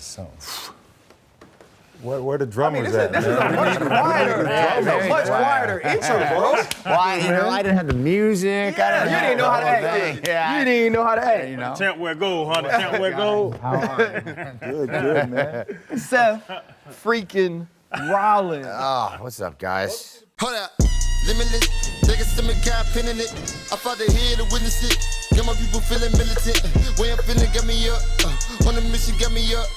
is something. Where the drummers at? This is a much quieter intro, bro. Well, I didn't have the music. You didn't know how to act. Yeah. You didn't know how to act. You know. Champ wear gold, huh? The champ wear gold. Good, man. Seth freaking Rollins. Oh, what's up, guys? Hold up, limitless. Take a stomach, got pinning it. I fought the head to witness it. Got my people feeling militant. Way I'm feeling got me up. On the mission got me up.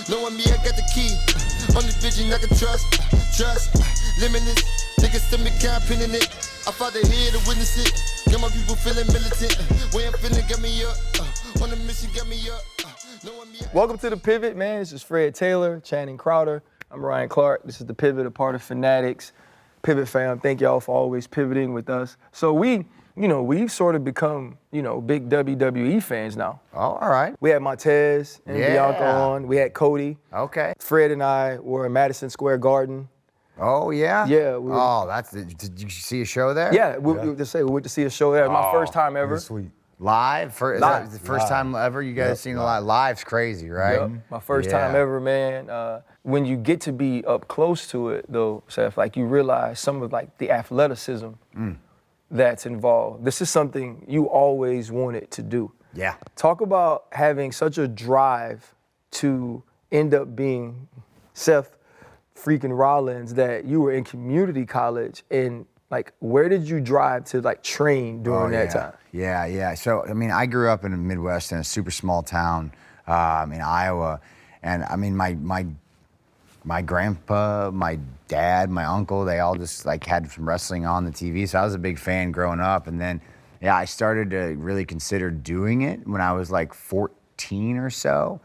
Knowing me, I got the key. On the vision I can trust. Limitless. Take a stomach, got pinning it. I fought the head to witness it. Got my people feeling militant. Way I'm feeling got me up. On the mission got me up. Knowing me. Welcome to The Pivot, man. This is Fred Taylor, Channing Crowder. I'm Ryan Clark. This is The Pivot, a part of Fanatics. Pivot fam, thank y'all for always pivoting with us. So we've sort of become, big WWE fans now. Oh, all right. We had Montez and Yeah. Bianca on. We had Cody. Okay. Fred and I were in Madison Square Garden. Oh, yeah? Yeah. Did you see a show there? Yeah, we went to see a show there. My first time ever. Sweet. Live? Is Live. that the first time ever you guys seen a live? Live's crazy, right? Yep. My first time ever, man. When you get to be up close to it, though, Seth, you realize some of the athleticism that's involved. This is something you always wanted to do. Yeah. Talk about having such a drive to end up being Seth freaking Rollins that you were in community college, and where did you drive to train during that time? Yeah. So, I grew up in the Midwest in a super small town in Iowa. And my grandpa, my dad, my uncle, they all just had some wrestling on the TV. So I was a big fan growing up. And then, I started to really consider doing it when I was 14 or so.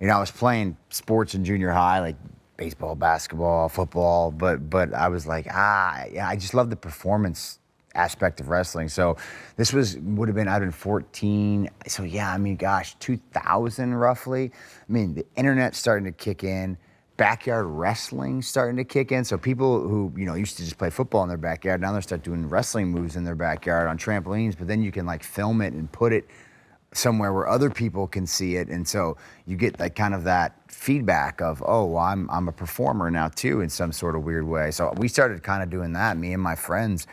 I was playing sports in junior high, baseball, basketball, football, but I was I just love the performance aspect of wrestling. So this would have been, I'd been 14. So 2000 roughly. The internet's starting to kick in. Backyard wrestling starting to kick in. So people who, used to just play football in their backyard, now they start doing wrestling moves in their backyard on trampolines, but then you can film it and put it somewhere where other people can see it. And so you get kind of that feedback of, oh, well, I'm a performer now too in some sort of weird way. So we started kind of doing that, me and my friends.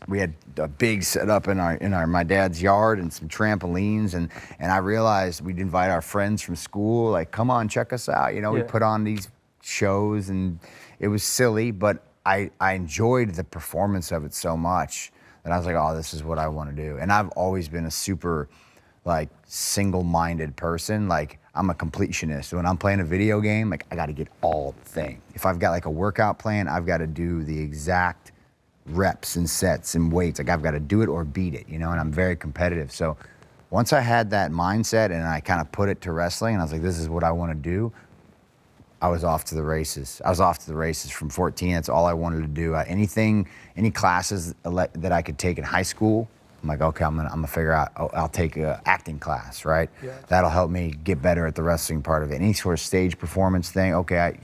We had a big setup in my dad's yard and some trampolines, and I realized we'd invite our friends from school, come on, check us out. We put on these shows, and it was silly, but I enjoyed the performance of it so much that I was oh, this is what I want to do. And I've always been a super single-minded person. I'm a completionist. When I'm playing a video game, I got to get all the thing. If I've got a workout plan, I've got to do the exact reps and sets and weights. I've got to do it or beat it, and I'm very competitive. So once I had that mindset and I kind of put it to wrestling, and I was this is what I want to do, I was off to the races. From 14. That's all I wanted to do. Any classes that I could take in high school, I'm okay, I'm gonna figure out, I'll take an acting class, right? Yeah. That'll help me get better at the wrestling part of it. Any sort of stage performance thing, okay,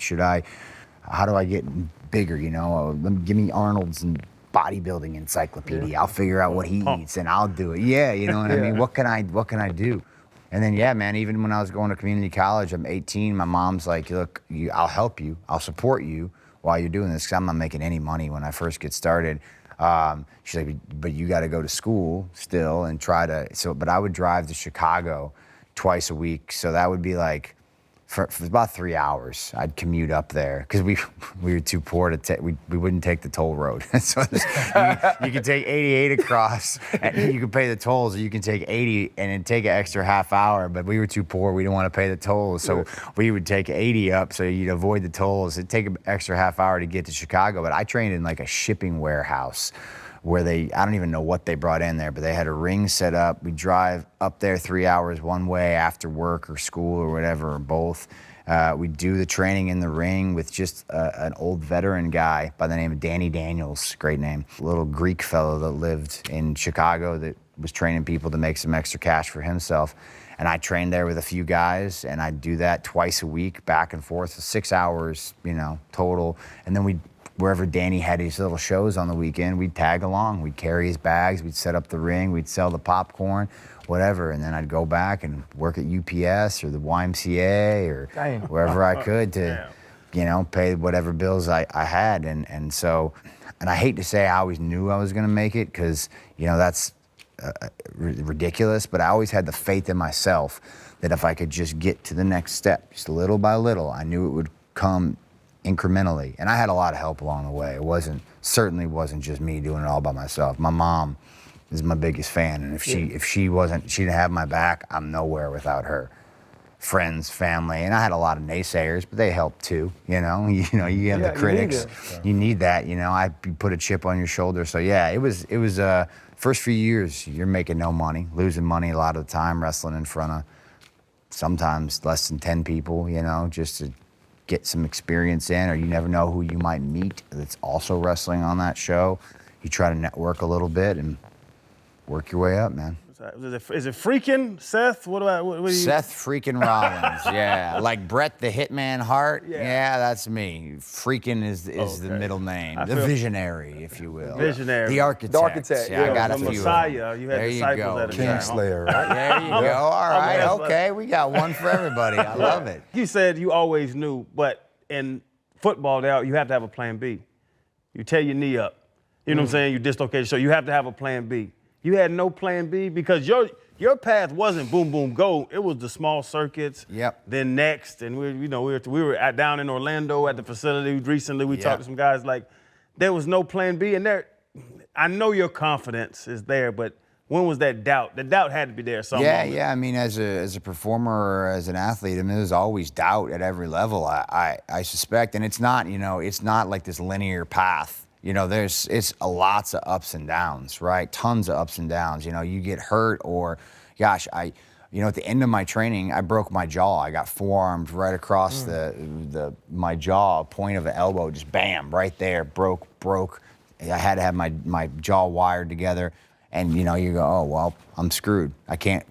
how do I get bigger, give me Arnold's and bodybuilding encyclopedia. Yeah. I'll figure out what he eats and I'll do it. Yeah, you know what I mean? What can I do? And then, man, even when I was going to community college, I'm 18, my mom's look, I'll help you, I'll support you while you're doing this, because I'm not making any money when I first get started. She's but you got to go to school still and but I would drive to Chicago twice a week. So that would be for about 3 hours, I'd commute up there because we were too poor to take. We wouldn't take the toll road. So you can take 88 across, and you can pay the tolls, or you can take 80 and then take an extra half hour. But we were too poor; we didn't want to pay the tolls, so we would take 80 up, so you'd avoid the tolls. It'd take an extra half hour to get to Chicago. But I trained in a shipping warehouse, where I don't even know what they brought in there, but they had a ring set up. We drive up there 3 hours one way after work or school or whatever, or both. We do the training in the ring with just an old veteran guy by the name of Danny Daniels, great name. A little Greek fellow that lived in Chicago that was training people to make some extra cash for himself. And I trained there with a few guys, and I'd do that twice a week, back and forth, 6 hours, total. And then wherever Danny had his little shows on the weekend, we'd tag along. We'd carry his bags, we'd set up the ring, we'd sell the popcorn. whatever. And then I'd go back and work at UPS or the YMCA or Damn. wherever I could to, you know, pay whatever bills I had. And so, and I hate to say I always knew I was going to make it because, you know, that's ridiculous, but I always had the faith in myself that if I could just get to the next step, just little by little, I knew it would come incrementally. And I had a lot of help along the way. It certainly wasn't just me doing it all by myself. My mom is my biggest fan, and if she didn't have my back, I'm nowhere without her. Friends, family, and I had a lot of naysayers, but they helped too. You know, you have the critics. You need that. You know, you put a chip on your shoulder. So yeah, it was. First few years, you're making no money, losing money a lot of the time, wrestling in front of sometimes less than 10 people. You know, just to get some experience in, or you never know who you might meet that's also wrestling on that show. You try to network a little bit and work your way up, man. Is it freaking Seth? What do you... Seth freaking Rollins, yeah. Like Bret the Hitman Hart, yeah, that's me. Freaking is the middle name. The visionary, if you will. Visionary. The architect. Yeah, I got the a few Messiah. You had there disciples you go. at a Kingslayer, right? There you go. All right, okay. We got one for everybody. I love it. You said you always knew, but in football, you have to have a plan B. You tear your knee up. You know what I'm saying? You dislocate, so you have to have a plan B. You had no plan B because your path wasn't boom, boom, go. It was the small circuits. Yep. Then next, and we were down in Orlando at the facility recently. We talked to some guys like there was no plan B, and I know your confidence is there, but when was that doubt? The doubt had to be there somewhere. Yeah. I mean, as a performer or as an athlete, I mean, there's always doubt at every level. I suspect, and it's not like this linear path. You know, it's lots of ups and downs, right? Tons of ups and downs. You know, you get hurt or, gosh, at the end of my training, I broke my jaw. I got forearmed right across my jaw, point of an elbow, just bam, right there, broke. I had to have my jaw wired together. And, you know, you go, oh, well, I'm screwed. I can't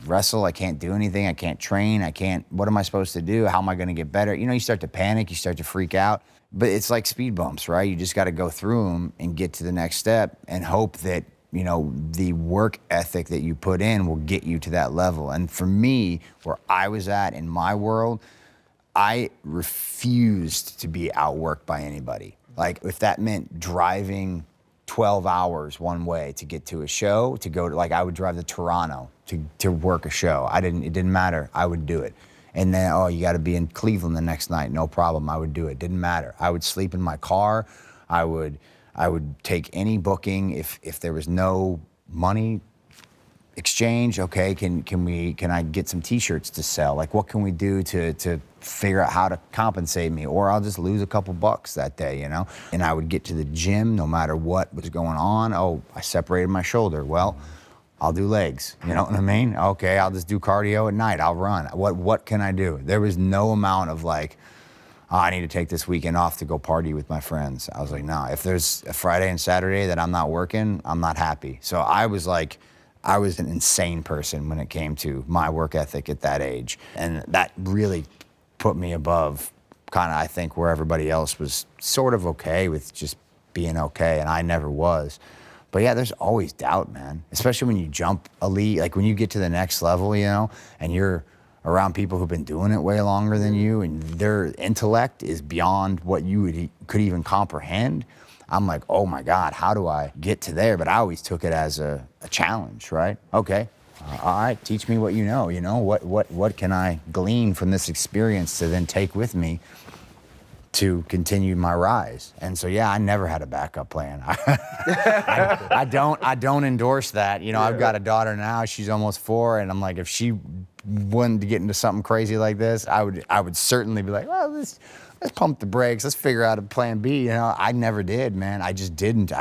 wrestle. I can't do anything. I can't train. What am I supposed to do? How am I going to get better? You know, you start to panic. You start to freak out. But it's like speed bumps, right? You just got to go through them and get to the next step and hope that, you know, the work ethic that you put in will get you to that level. And for me, where I was at in my world, I refused to be outworked by anybody. Like, if that meant driving 12 hours one way to get to a show, to go to, like, I would drive to Toronto to work a show. It didn't matter. I would do it. And then, you got to be in Cleveland the next night. No problem. I would do it. Didn't matter. I would sleep in my car. I would take any booking if there was no money exchange. Okay, can I get some T-shirts to sell? Like, what can we do to figure out how to compensate me? Or I'll just lose a couple bucks that day, you know? And I would get to the gym no matter what was going on. Oh, I separated my shoulder. Well, I'll do legs, you know what I mean? Okay, I'll just do cardio at night, I'll run. What can I do? There was no amount of like, I need to take this weekend off to go party with my friends. I was like, no, if there's a Friday and Saturday that I'm not working, I'm not happy. So I was an insane person when it came to my work ethic at that age. And that really put me above kind of, I think, where everybody else was sort of okay with just being okay, and I never was. But yeah, there's always doubt, man. Especially when you jump elite, like when you get to the next level, you know, and you're around people who've been doing it way longer than you, and their intellect is beyond what you could even comprehend. I'm like, oh my God, how do I get to there? But I always took it as a challenge, right? Okay, all right, teach me what you know. You know, what can I glean from this experience to then take with me to continue my rise? And so, yeah, I never had a backup plan. I don't endorse that. You know, I've got a daughter now, she's almost 4, and I'm like, if she wanted to get into something crazy like this, I would certainly be like, well, let's pump the brakes, let's figure out a plan B. You know, I never did, man. I just didn't.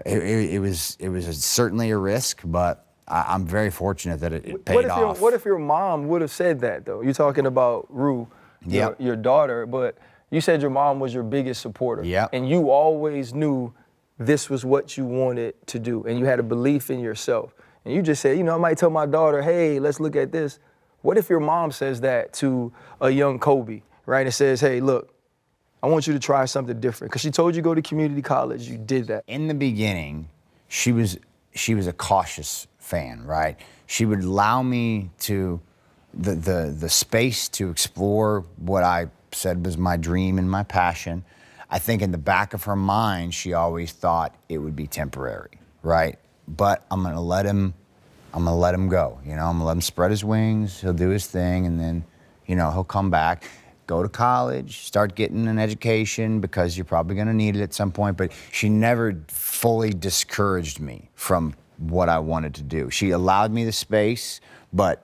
It was certainly a risk, but I'm very fortunate that it paid off. What if your mom would have said that, though? You're talking about Rue, your daughter, but you said your mom was your biggest supporter. Yeah. And you always knew this was what you wanted to do, and you had a belief in yourself. And you just said, you know, I might tell my daughter, hey, let's look at this. What if your mom says that to a young Kobe, right? And says, hey, look, I want you to try something different. Because she told you to go to community college. You did that. In the beginning, she was a cautious fan, right? She would allow me to the space to explore what I said was my dream and my passion. I think in the back of her mind, she always thought it would be temporary, right? But I'm gonna let him go. You know, I'm gonna let him spread his wings. He'll do his thing, and then, you know, he'll come back, go to college, start getting an education because you're probably gonna need it at some point. But she never fully discouraged me from what I wanted to do. She allowed me the space, but,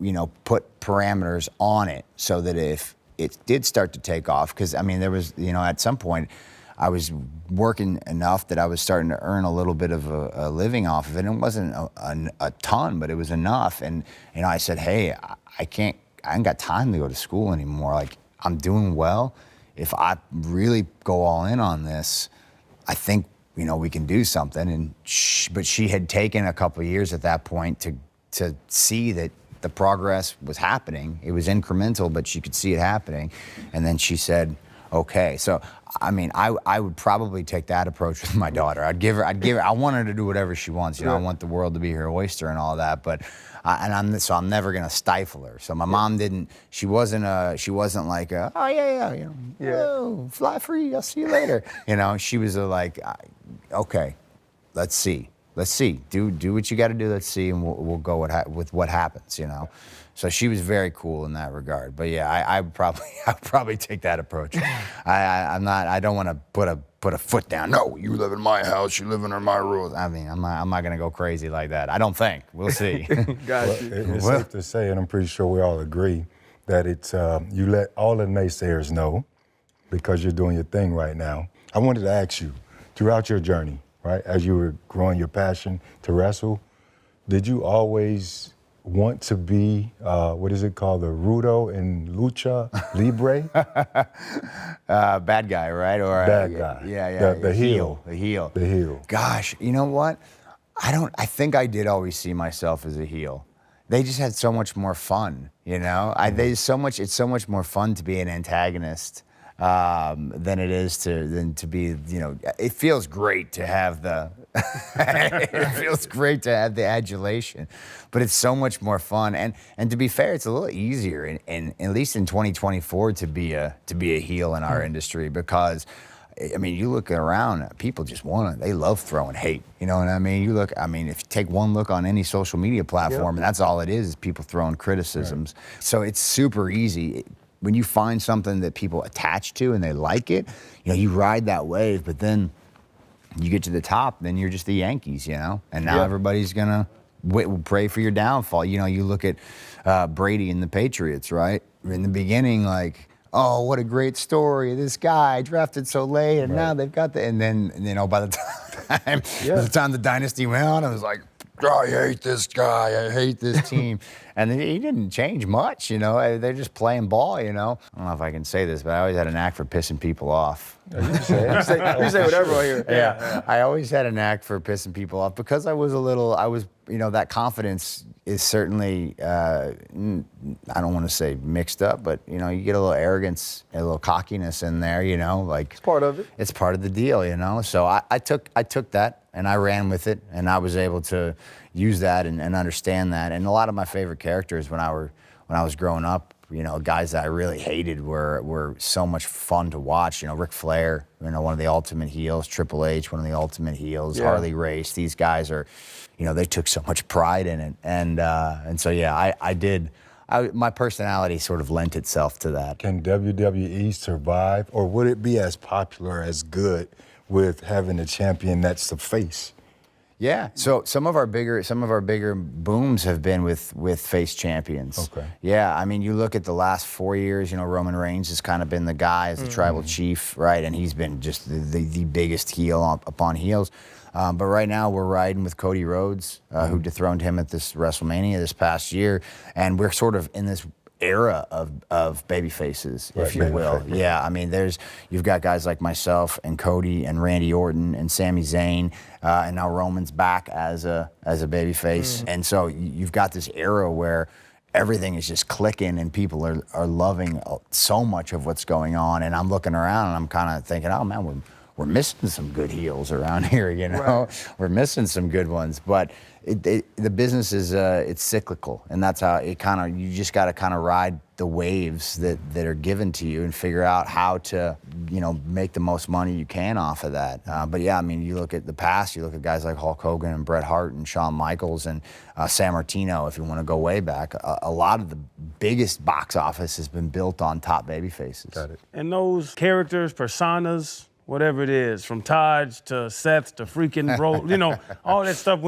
you know, put parameters on it so that if it did start to take off, because I mean, there was, you know, at some point I was working enough that I was starting to earn a little bit of a living off of it. And it wasn't a ton, but it was enough. And, you know, I said, hey, I ain't got time to go to school anymore. Like, I'm doing well. If I really go all in on this, I think, you know, we can do something. And but she had taken a couple of years at that point to see that the progress was happening. It was incremental, but she could see it happening. And then she said, okay. So, I mean, I would probably take that approach with my daughter. I want her to do whatever she wants. You know, I want the world to be her oyster and all that. But, I'm never gonna stifle her. So my mom didn't. She wasn't like, oh yeah, you know, oh, fly free. I'll see you later. You know, she was like, okay, let's see. Do what you got to do. Let's see, and we'll go with what happens. You know. So she was very cool in that regard. But yeah, I'd probably take that approach. I don't want to put a foot down. No, you live in my house. You live under my rules. I mean, I'm not gonna go crazy like that. I don't think. We'll see. Got you. It's safe to say, and I'm pretty sure we all agree, that it's you let all the naysayers know because you're doing your thing right now. I wanted to ask you, throughout your journey, right, as you were growing your passion to wrestle, did you always want to be, what is it called, the rudo in lucha libre? Bad guy, right? Or Bad guy. Yeah. The heel. The heel. The heel. Gosh, you know what? I think I did always see myself as a heel. They just had so much more fun, you know? It's so much more fun to be an antagonist than it is to be, you know, it feels great to have it feels great to have the adulation, but it's so much more fun. And to be fair, it's a little easier, and at least in 2024, to be a heel in our industry, because, I mean, you look around, people just they love throwing hate. You know what I mean? If you take one look on any social media platform, and that's all it is people throwing criticisms. Right. So it's super easy. When you find something that people attach to and they like it, you know, you ride that wave, but then you get to the top, then you're just the Yankees, you know? And now everybody's gonna pray for your downfall. You know, you look at Brady and the Patriots, right? In the beginning, like, oh, what a great story. This guy drafted so late, and now they've got and then, you know, by the time the dynasty went on, it was like, oh, I hate this guy, I hate this team. And he didn't change much, you know. They're just playing ball, you know. I don't know if I can say this, but I always had a knack for pissing people off. You say whatever I hear. Yeah. I always had a knack for pissing people off because you know, that confidence is certainly, I don't want to say mixed up, but, you know, you get a little arrogance, a little cockiness in there, you know, like. It's part of it. It's part of the deal, you know. So I took that and I ran with it, and I was able to use that and understand that. And a lot of my favorite characters when I was growing up, you know, guys that I really hated were so much fun to watch. You know, Ric Flair, you know, one of the ultimate heels. Triple H, one of the ultimate heels. Yeah. Harley Race. These guys are, you know, they took so much pride in it. And so, yeah, I did. My personality sort of lent itself to that. Can WWE survive, or would it be as popular, as good, with having a champion that's the face? Yeah. So some of our bigger booms have been with face champions. Okay. Yeah. I mean, you look at the last 4 years. You know, Roman Reigns has kind of been the guy as the tribal chief, right? And he's been just the biggest heel upon heels. But right now we're riding with Cody Rhodes, who dethroned him at this WrestleMania this past year, and we're sort of in this era of baby faces, if you will. Yeah, I mean, you've got guys like myself and Cody and Randy Orton and Sami Zayn, and now Roman's back as a baby face. And so you've got this era where everything is just clicking and people are loving so much of what's going on. And I'm looking around and I'm kind of thinking, oh man, we're we're missing some good heels around here, you know? Right. We're missing some good ones, but the business is, it's cyclical, and that's how it kind of, you just got to kind of ride the waves that are given to you and figure out how to, you know, make the most money you can off of that. But yeah, I mean, you look at the past, you look at guys like Hulk Hogan and Bret Hart and Shawn Michaels and San Martino, if you want to go way back. A lot of the biggest box office has been built on top baby faces. Got it. And those characters, personas, whatever it is, from Taj to Seth to freaking Roll, you know, all that stuff.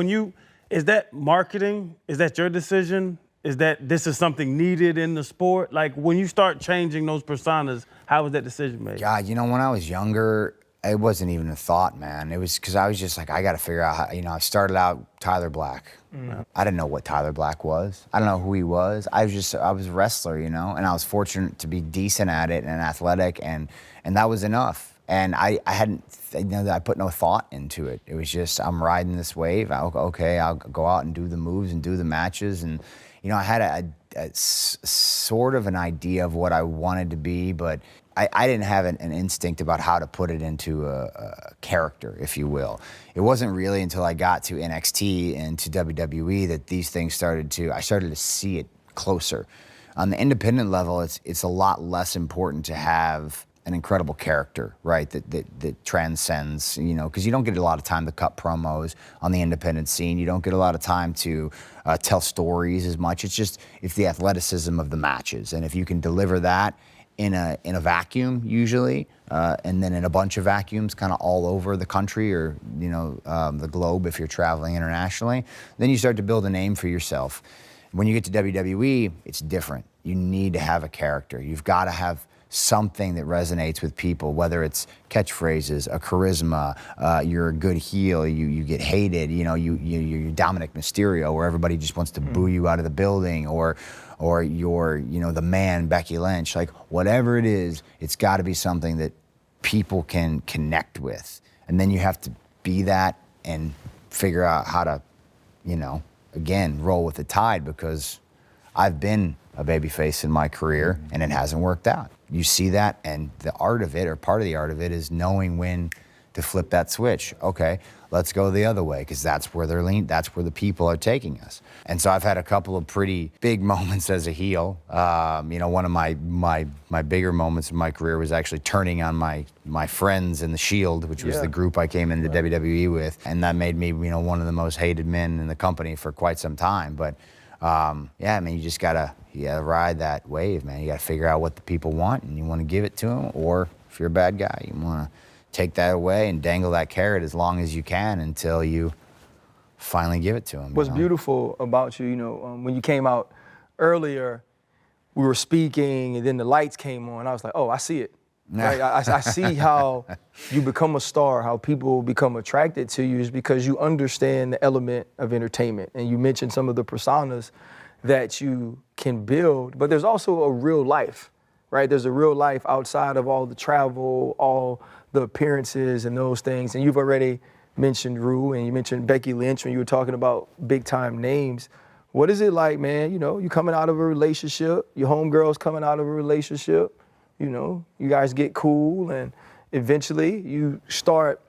Is that marketing? Is that your decision? Is that this is something needed in the sport? Like, when you start changing those personas, how was that decision made? God, you know, when I was younger, it wasn't even a thought, man. It was because I was just like, I got to figure out how, you know, I started out Tyler Black. I didn't know what Tyler Black was. I don't know who he was. I was a wrestler, you know, and I was fortunate to be decent at it and athletic, and that was enough. And I hadn't, you know, I put no thought into it. It was just, I'm riding this wave. Okay, I'll go out and do the moves and do the matches. And, you know, I had a sort of an idea of what I wanted to be, but I didn't have an instinct about how to put it into a character, if you will. It wasn't really until I got to NXT and to WWE that these things I started to see it closer. On the independent level, it's a lot less important to have an incredible character, right, that transcends, you know, because you don't get a lot of time to cut promos on the independent scene. You don't get a lot of time to tell stories as much. It's the athleticism of the matches. And if you can deliver that in a vacuum, usually, and then in a bunch of vacuums kind of all over the country or, you know, the globe if you're traveling internationally, then you start to build a name for yourself. When you get to WWE, it's different. You need to have a character. You've got to have something that resonates with people, whether it's catchphrases, a charisma, you're a good heel, you get hated, you know, you're Dominic Mysterio, where everybody just wants to boo you out of the building, or you're, you know, the man, Becky Lynch. Like, whatever it is, it's got to be something that people can connect with. And then you have to be that and figure out how to, you know, again, roll with the tide, because I've been a babyface in my career and it hasn't worked out. You see that, and the art of it, or part of the art of it, is knowing when to flip that switch. Okay, let's go the other way, because that's where that's where the people are taking us. And so I've had a couple of pretty big moments as a heel. You know, one of my bigger moments in my career was actually turning on my friends in the Shield, which was the group I came into WWE with, and that made me, you know, one of the most hated men in the company for quite some time. But yeah, I mean, you just gotta ride that wave, man. You gotta figure out what the people want, and you want to give it to them, or if you're a bad guy, you want to take that away and dangle that carrot as long as you can until you finally give it to them. What's beautiful about you, you know, when you came out earlier, we were speaking, and then the lights came on. I was like, oh, I see it. Right? I see how you become a star, how people become attracted to you, is because you understand the element of entertainment. And you mentioned some of the personas that you can build, but there's also a real life, right? There's a real life outside of all the travel, all the appearances and those things. And you've already mentioned Rue, and you mentioned Becky Lynch when you were talking about big time names. What is it like, man? You know, you coming out of a relationship, your homegirl's coming out of a relationship, you know, you guys get cool, and eventually you start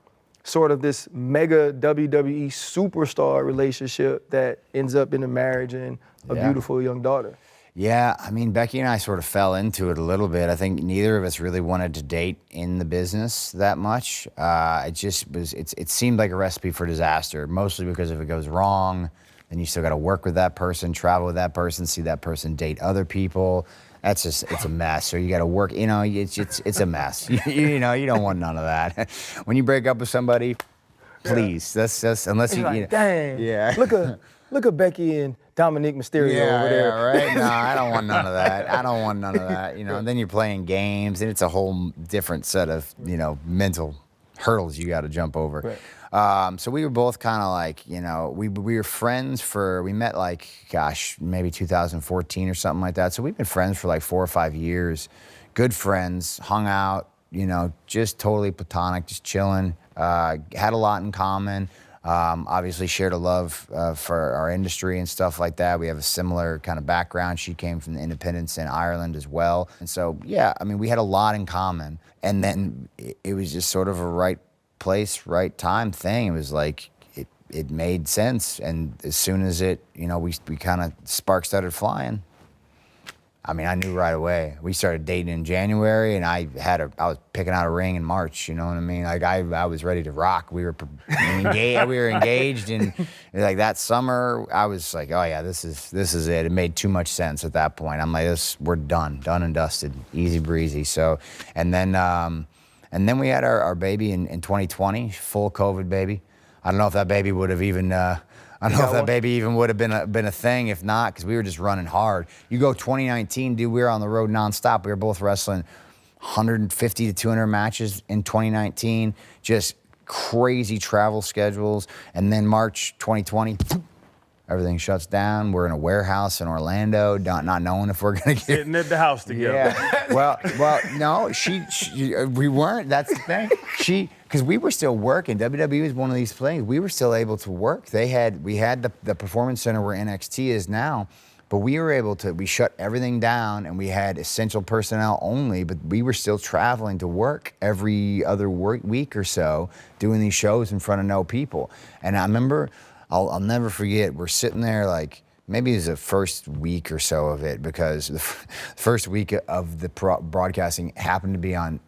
sort of this mega WWE superstar relationship that ends up in a marriage and a beautiful young daughter. Yeah, I mean, Becky and I sort of fell into it a little bit. I think neither of us really wanted to date in the business that much. It seemed like a recipe for disaster, mostly because if it goes wrong, then you still got to work with that person, travel with that person, see that person date other people. It's a mess. So you got to work, you know, it's a mess. You know, you don't want none of that. When you break up with somebody, please, that's unless you, like, you know, dang, yeah. Look at Becky and Dominic Mysterio over there. Yeah, right? No, I don't want none of that. I don't want none of that. You know, and then you're playing games, and it's a whole different set of, you know, mental hurdles you got to jump over. Right. So we were both kind of like, you know, we were friends we met like, gosh, maybe 2014 or something like that. So we've been friends for like 4 or 5 years. Good friends, hung out, you know, just totally platonic, just chilling. Had a lot in common. Obviously shared a love for our industry and stuff like that. We have a similar kind of background. She came from the independents in Ireland as well. And so, yeah, I mean, we had a lot in common. And then it was just sort of a right place, right time thing. It was like it made sense, and as soon as it, we kind of sparks started flying. I mean, I knew right away. We started dating in January, and I was picking out a ring in March. You know what I mean? Like I was ready to rock. We were engaged. We were engaged, and like that summer, I was like, oh yeah, this is it. It made too much sense at that point. I'm like, we're done and dusted, easy breezy. So, and then we had our baby in 2020, full COVID baby. I don't know if that baby would have even. I don't know if that baby even would have been a thing if not, because we were just running hard. You go 2019, dude, we were on the road nonstop. We were both wrestling 150 to 200 matches in 2019, just crazy travel schedules. And then March 2020, everything shuts down. We're in a warehouse in Orlando, not knowing if we're gonna get Sitting at the house together. Yeah. well, no, we weren't. That's the thing. Because we were still working. WWE was one of these things. We were still able to work. We had the performance center where NXT is now, but we were able to. We shut everything down, and we had essential personnel only. But we were still traveling to work every other week or so, doing these shows in front of no people. And I remember, I'll never forget. We're sitting there like. Maybe it was the first week or so of it, because the first week of the broadcasting happened to be on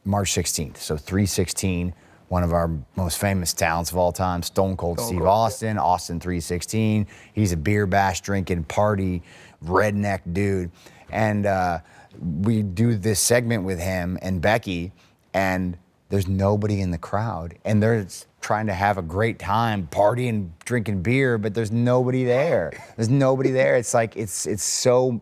March 16th. So 316, one of our most famous talents of all time, Stone Cold Steve Austin, Austin 316. He's a beer bash drinking party redneck dude. And we do this segment with him and Becky, and there's nobody in the crowd. And they're trying to have a great time partying, drinking beer, but there's nobody there. There's nobody there. It's like it's so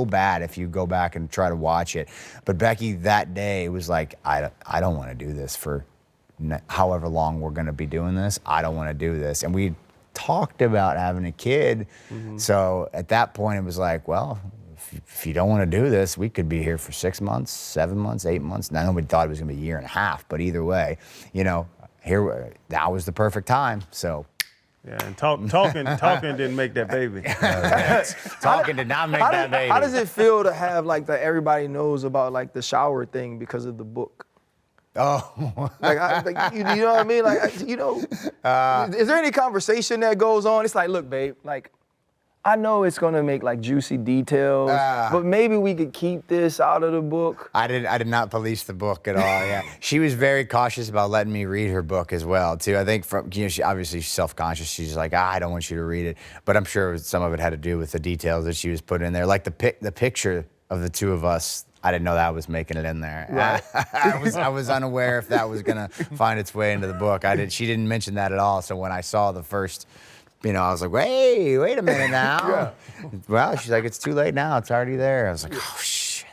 bad if you go back and try to watch it. But Becky that day was like, I don't want to do this for however long we're going to be doing this. I don't want to do this. And we talked about having a kid. Mm-hmm. So at that point it was like, well, if you don't want to do this, we could be here for 6 months, 7 months, 8 months. Now, nobody thought it was going to be a year and a half, but either way, here that was the perfect time. So, yeah, and talking didn't make that baby. Talking did not make that baby. How does it feel to have like the everybody knows about like the shower thing because of the book? Oh, you know what I mean? Like, is there any conversation that goes on? It's like, look, babe, like. I know it's gonna make like juicy details, but maybe we could keep this out of the book. I did not police the book at all. Yeah, she was very cautious about letting me read her book as well too. I think she obviously she's self-conscious. She's like, I don't want you to read it, but I'm sure some of it had to do with the details that she was putting in there, like the picture of the two of us. I didn't know that was making it in there. Right. I was unaware if that was gonna find its way into the book. She didn't mention that at all. So when I saw the first. I was like, wait a minute now. Yeah. Well, she's like, it's too late now. It's already there. I was like, oh, shit.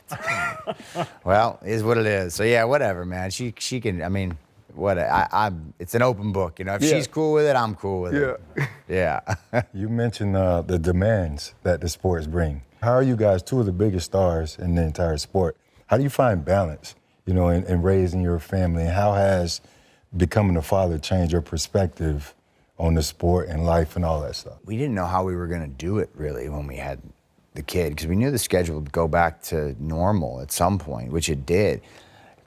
Well, it is what it is. So, yeah, whatever, man. She can, I mean, it's an open book. If she's cool with it, I'm cool with it. Yeah. You mentioned the demands that the sports bring. How are you guys two of the biggest stars in the entire sport? How do you find balance, in raising your family? And how has becoming a father changed your perspective on the sport and life and all that stuff? We didn't know how we were going to do it really when we had the kid, because we knew the schedule would go back to normal at some point, which it did.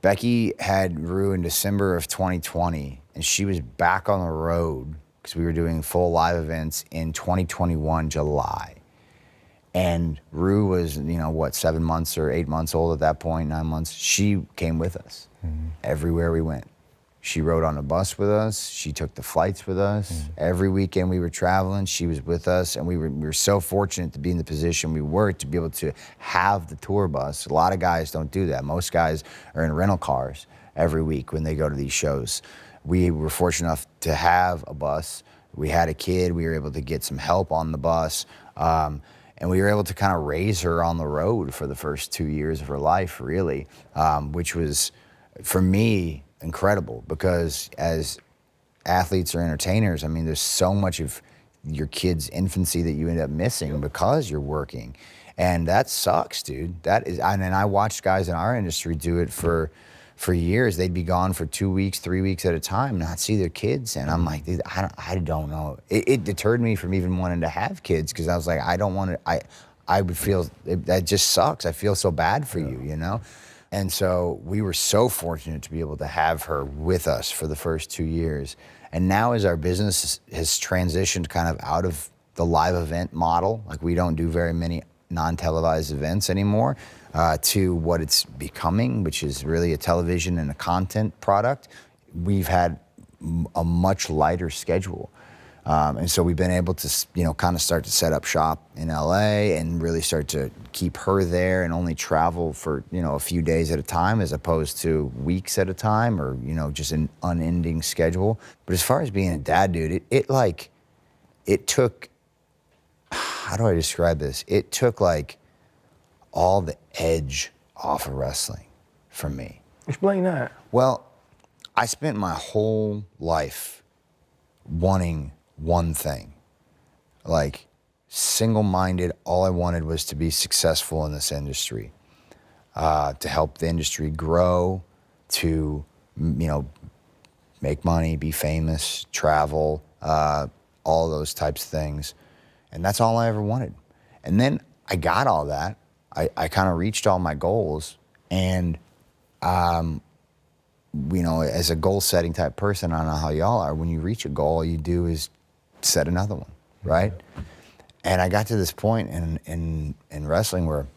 Becky had Rue in December of 2020, and she was back on the road because we were doing full live events in 2021 July. And Rue was, 7 months or 8 months old at that point, 9 months. She came with us everywhere we went. She rode on a bus with us. She took the flights with us. Every weekend we were traveling, she was with us, and we were so fortunate to be in the position we were to be able to have the tour bus. A lot of guys don't do that. Most guys are in rental cars every week when they go to these shows. We were fortunate enough to have a bus. We had a kid. We were able to get some help on the bus, and we were able to kind of raise her on the road for the first 2 years of her life, really, which was, for me, incredible, because as athletes or entertainers, I mean, there's so much of your kid's infancy that you end up missing because you're working. And that sucks, dude. That is, and I watched guys in our industry do it for years. They'd be gone for 2 weeks, 3 weeks at a time, not see their kids. And I'm like, dude, I don't know. It deterred me from even wanting to have kids, because I was like, I don't want to, I would feel, that just sucks. I feel so bad for you, And so we were so fortunate to be able to have her with us for the first 2 years. And now as our business has transitioned kind of out of the live event model, like we don't do very many non-televised events anymore, to what it's becoming, which is really a television and a content product, we've had a much lighter schedule. And so we've been able to, kind of start to set up shop in LA and really start to keep her there and only travel for, a few days at a time as opposed to weeks at a time or, just an unending schedule. But as far as being a dad, dude, it took, how do I describe this? It took like all the edge off of wrestling for me. Explain that. Well, I spent my whole life wanting one thing, like single-minded. All I wanted was to be successful in this industry, to help the industry grow, to, make money, be famous, travel, all those types of things. And that's all I ever wanted. And then I got all that. I kind of reached all my goals. And, as a goal-setting type person, I don't know how y'all are, when you reach a goal, all you do is set another one, right? And I got to this point in wrestling where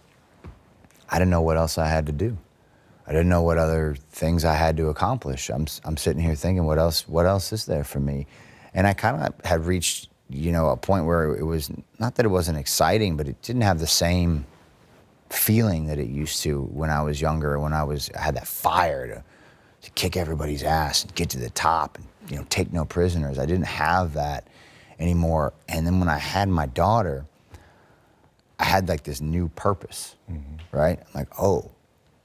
I didn't know what else I had to do. I didn't know what other things I had to accomplish. I'm sitting here thinking, what else is there for me? And I kind of had reached, a point where it was, not that it wasn't exciting, but it didn't have the same feeling that it used to when I was younger, when I had that fire to kick everybody's ass and get to the top and, take no prisoners. I didn't have that anymore. And then when I had my daughter, I had like this new purpose, right? I'm like, oh,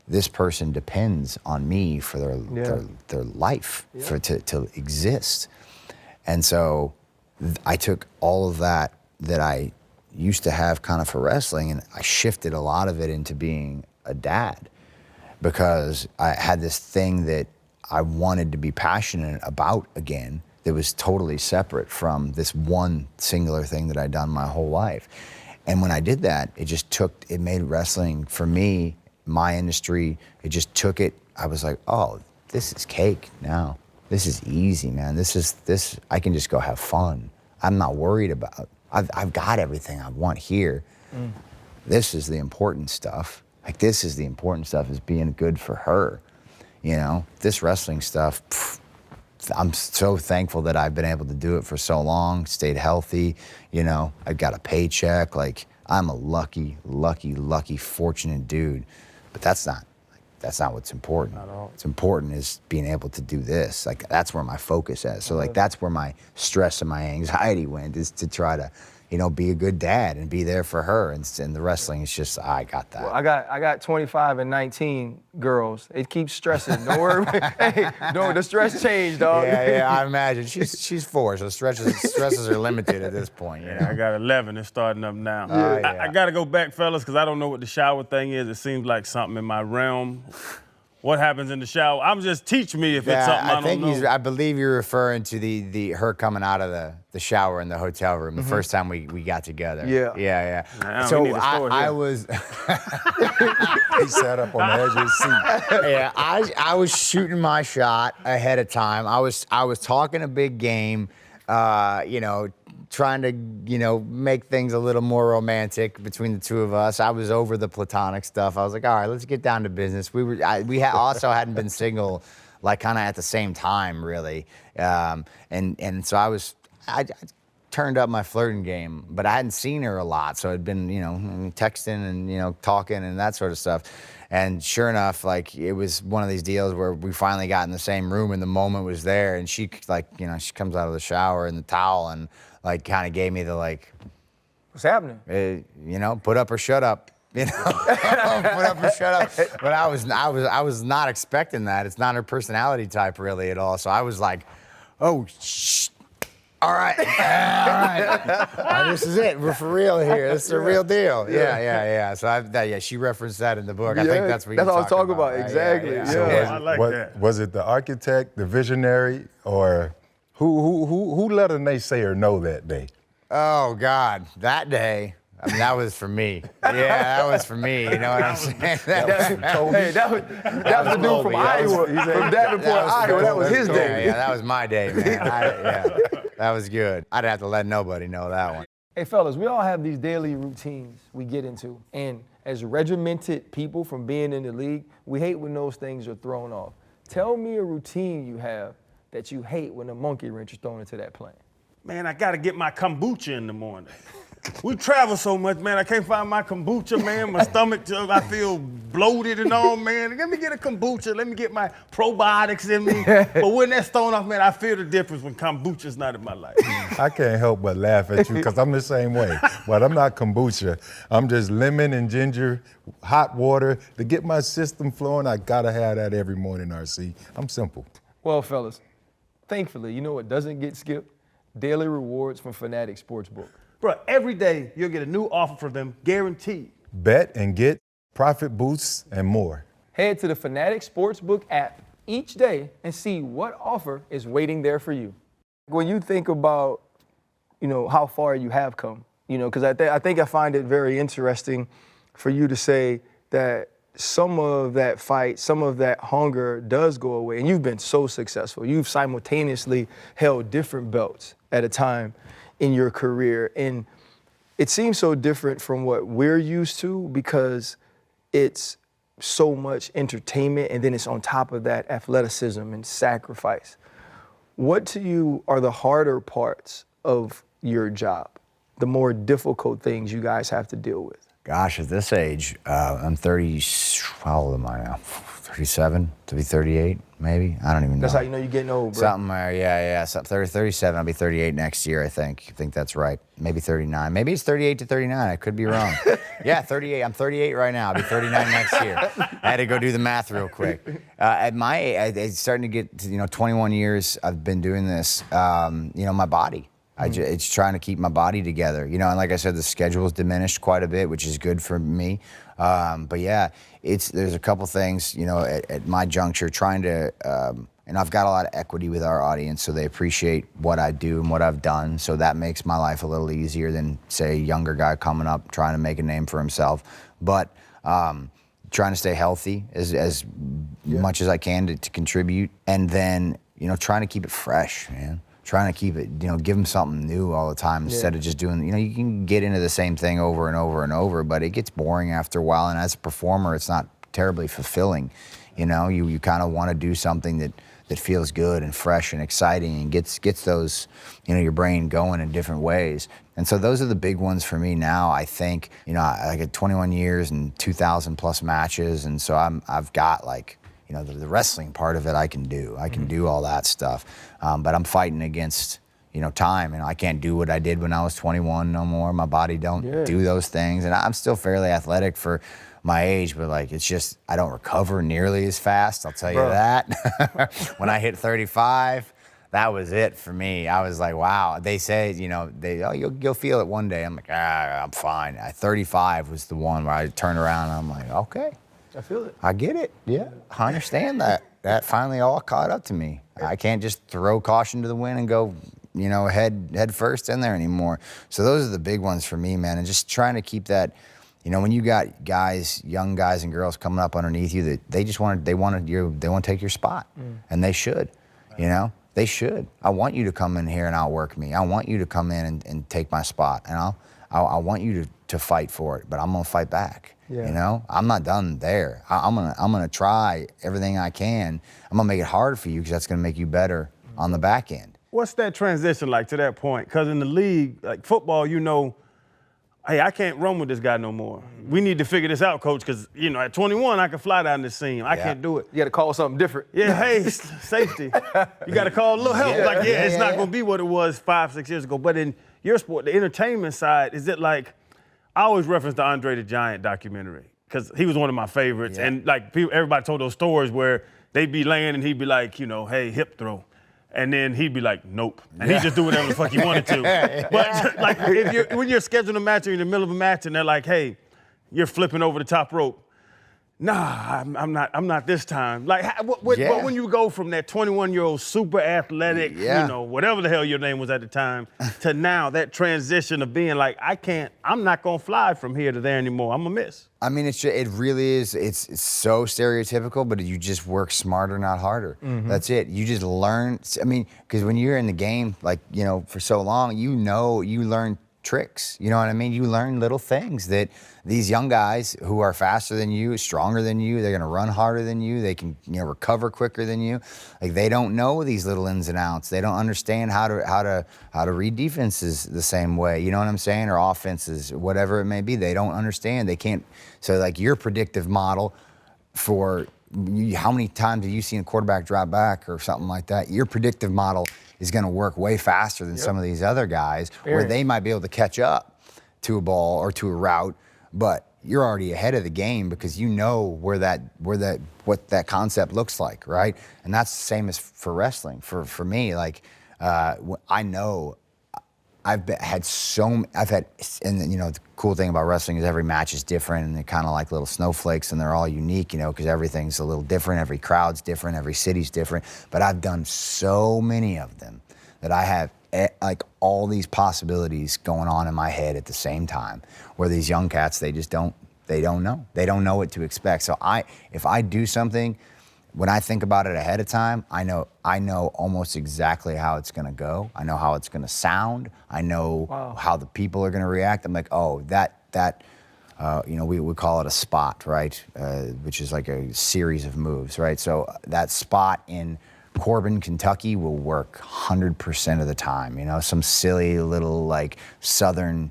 this person depends on me for their life, to exist. And so I took all of that I used to have kind of for wrestling, and I shifted a lot of it into being a dad, because I had this thing that I wanted to be passionate about again that was totally separate from this one singular thing that I'd done my whole life. And when I did that, it made wrestling, for me, my industry, it just took it. I was like, oh, this is cake now. This is easy, man. This, I can just go have fun. I'm not worried about, I've got everything I want here. This is the important stuff. Like, this is the important stuff, is being good for her. This wrestling stuff, I'm so thankful that I've been able to do it for so long, stayed healthy. I've got a paycheck. Like, I'm a lucky, fortunate dude. But that's not what's important. Not at all. What's important is being able to do this. Like, that's where my focus is. So, like, that's where my stress and my anxiety went, is to try to, be a good dad and be there for her. And the wrestling is just, I got that. Well, I got 25 and 19 girls. It keeps stressing. Don't worry. Hey, the stress changed, dog. Yeah, I imagine. She's 4, so stresses are limited at this point. I got 11. It's starting up now. Yeah. I got to go back, fellas, because I don't know what the shower thing is. It seems like something in my realm. What happens in the shower? Just teach me if it's something I don't know. I believe you're referring to her coming out of the shower in the hotel room the first time we got together. Yeah. Nah, so we need a story I here. was He sat up on the edge of his seat. yeah, I was shooting my shot ahead of time. I was talking a big game, trying to, make things a little more romantic between the two of us. I was over the platonic stuff. I was like, all right, let's get down to business. We also hadn't been single, like, kind of at the same time, really. And so I turned up my flirting game, but I hadn't seen her a lot. So I'd been, texting and, talking and that sort of stuff. And sure enough, like, it was one of these deals where we finally got in the same room and the moment was there. And she, like, she comes out of the shower in the towel and, like, kind of gave me the, like, What's happening? Put up or shut up. Put up or shut up. But I was not expecting that. It's not her personality type really at all. So I was like, oh, shh. All right. This is it. We're for real here. This is a real deal. Yeah. So she referenced that in the book. I think that's what you're I was talking about. right? Exactly. Yeah. So I like that. was it the architect, the visionary, or who let a naysayer know that day? Oh God, that day, I mean, that was for me. Yeah, that was for me. You know what I'm saying? Hey, that was the dude from Iowa, from Davenport, Iowa. That was his day. Yeah, that was my day, man. That was good. I didn't have to let nobody know that one. Hey, fellas, we all have these daily routines we get into. And as regimented people from being in the league, we hate when those things are thrown off. Tell me a routine you have that you hate when a monkey wrench is thrown into that plan. Man, I got to get my kombucha in the morning. We travel so much, man. I can't find my kombucha, man. My stomach, I feel bloated and all, man. Let me get a kombucha. Let me get my probiotics in me. But when that's thrown off, man, I feel the difference when kombucha's not in my life. I can't help but laugh at you because I'm the same way. But I'm not kombucha. I'm just lemon and ginger, hot water. To get my system flowing, I got to have that every morning, RC. I'm simple. Well, fellas, thankfully, you know what doesn't get skipped? Daily rewards from Fanatics Sportsbook. Bro, every day you'll get a new offer from them, guaranteed. Bet and get profit boosts and more. Head to the Fanatics Sportsbook app each day and see what offer is waiting there for you. When you think about, how far you have come, because I think I find it very interesting for you to say that some of that fight, some of that hunger does go away. And you've been so successful. You've simultaneously held different belts at a time in your career. And it seems so different from what we're used to because it's so much entertainment and then it's on top of that athleticism and sacrifice. What to you are the harder parts of your job, the more difficult things you guys have to deal with? Gosh, at this age, I'm 30, how old am I now? 37 to be 38, maybe? I don't even know. That's how you know you're getting old, bro. Something, yeah. 37, I'll be 38 next year, I think. I think that's right. Maybe 39. Maybe it's 38 to 39. I could be wrong. Yeah, 38. I'm 38 right now. I'll be 39 next year. I had to go do the math real quick. At my age, it's starting to get to, 21 years I've been doing this, my body. It's trying to keep my body together, and like I said, the schedule's diminished quite a bit, which is good for me. But yeah, there's a couple things, at my juncture, trying to, and I've got a lot of equity with our audience, so they appreciate what I do and what I've done. So that makes my life a little easier than, say, a younger guy coming up trying to make a name for himself. But trying to stay healthy as much as I can to contribute, and then trying to keep it fresh, man. Trying to keep it, give them something new all the time instead of just doing, you can get into the same thing over and over and over, but it gets boring after a while. And as a performer, it's not terribly fulfilling. You kind of want to do something that feels good and fresh and exciting and gets those, your brain going in different ways. And so those are the big ones for me now. I think, I get 21 years and 2,000 plus matches. And so I've got the wrestling part of it I can do. I can do all that stuff. But I'm fighting against, time. I can't do what I did when I was 21 no more. My body don't do those things. And I'm still fairly athletic for my age, but it's just, I don't recover nearly as fast, I'll tell you that. When I hit 35, that was it for me. I was like, wow. They say, you'll feel it one day. I'm like, I'm fine. At 35 was the one where I turned around and I'm like, okay. I feel it. I get it. Yeah, I understand that. That finally all caught up to me. I can't just throw caution to the wind and go, head first in there anymore. So those are the big ones for me, man. And just trying to keep that, when you got young guys and girls coming up underneath you that they want to take your spot, and they should, they should. I want you to come in here and outwork me. I want you to come in and take my spot, and I want you to fight for it. But I'm gonna fight back. Yeah. I'm not done there. I'm gonna try everything I can. I'm gonna make it hard for you because that's gonna make you better on the back end. What's that transition like to that point? Because in the league, like football, hey, I can't run with this guy no more. We need to figure this out, coach, because, at 21, I can fly down this seam. I can't do it. You got to call something different. Yeah, hey, safety. You got to call a little help. It's not going to be what it was 5-6 years ago. But in your sport, the entertainment side, is it like, I always reference the Andre the Giant documentary because he was one of my favorites. Yeah. And everybody told those stories where they'd be laying and he'd be like, hey, hip throw. And then he'd be like, nope. And he'd just do whatever the fuck he wanted to. But when you're scheduling a match or you're in the middle of a match and they're like, hey, you're flipping over the top rope, nah, I'm not this time. Like, when you go from that 21-year-old super athletic, whatever the hell your name was at the time, to now that transition of being like, I'm not gonna fly from here to there anymore. I'm gonna miss. I mean, it really is. It's so stereotypical, but you just work smarter, not harder. That's it. You just learn. I mean, because when you're in the game, like, for so long, you learn tricks. You know what I mean? You learn little things that these young guys who are faster than you, stronger than you, they're going to run harder than you, they can recover quicker than you. Like, they don't know these little ins and outs. They don't understand how to read defenses the same way. You know what I'm saying? Or offenses, whatever it may be. They don't understand. They can't. So like your predictive model for how many times have you seen a quarterback drop back or something like that? Your predictive model is going to work way faster than some of these other guys, where they might be able to catch up to a ball or to a route, but you're already ahead of the game because you know what that concept looks like, right? And that's the same as for wrestling. For me, like I know and the cool thing about wrestling is every match is different, and they're kind of like little snowflakes, and they're all unique, because everything's a little different. Every crowd's different. Every city's different. But I've done so many of them that I have like all these possibilities going on in my head at the same time, where these young cats, they don't know. They don't know what to expect. So if I do something, when I think about it ahead of time, I know almost exactly how it's going to go. I know how it's going to sound. I know how the people are going to react. I'm like, oh, we call it a spot, right? Which is like a series of moves, right? So that spot in Corbin, Kentucky will work 100% of the time. Some silly little like Southern,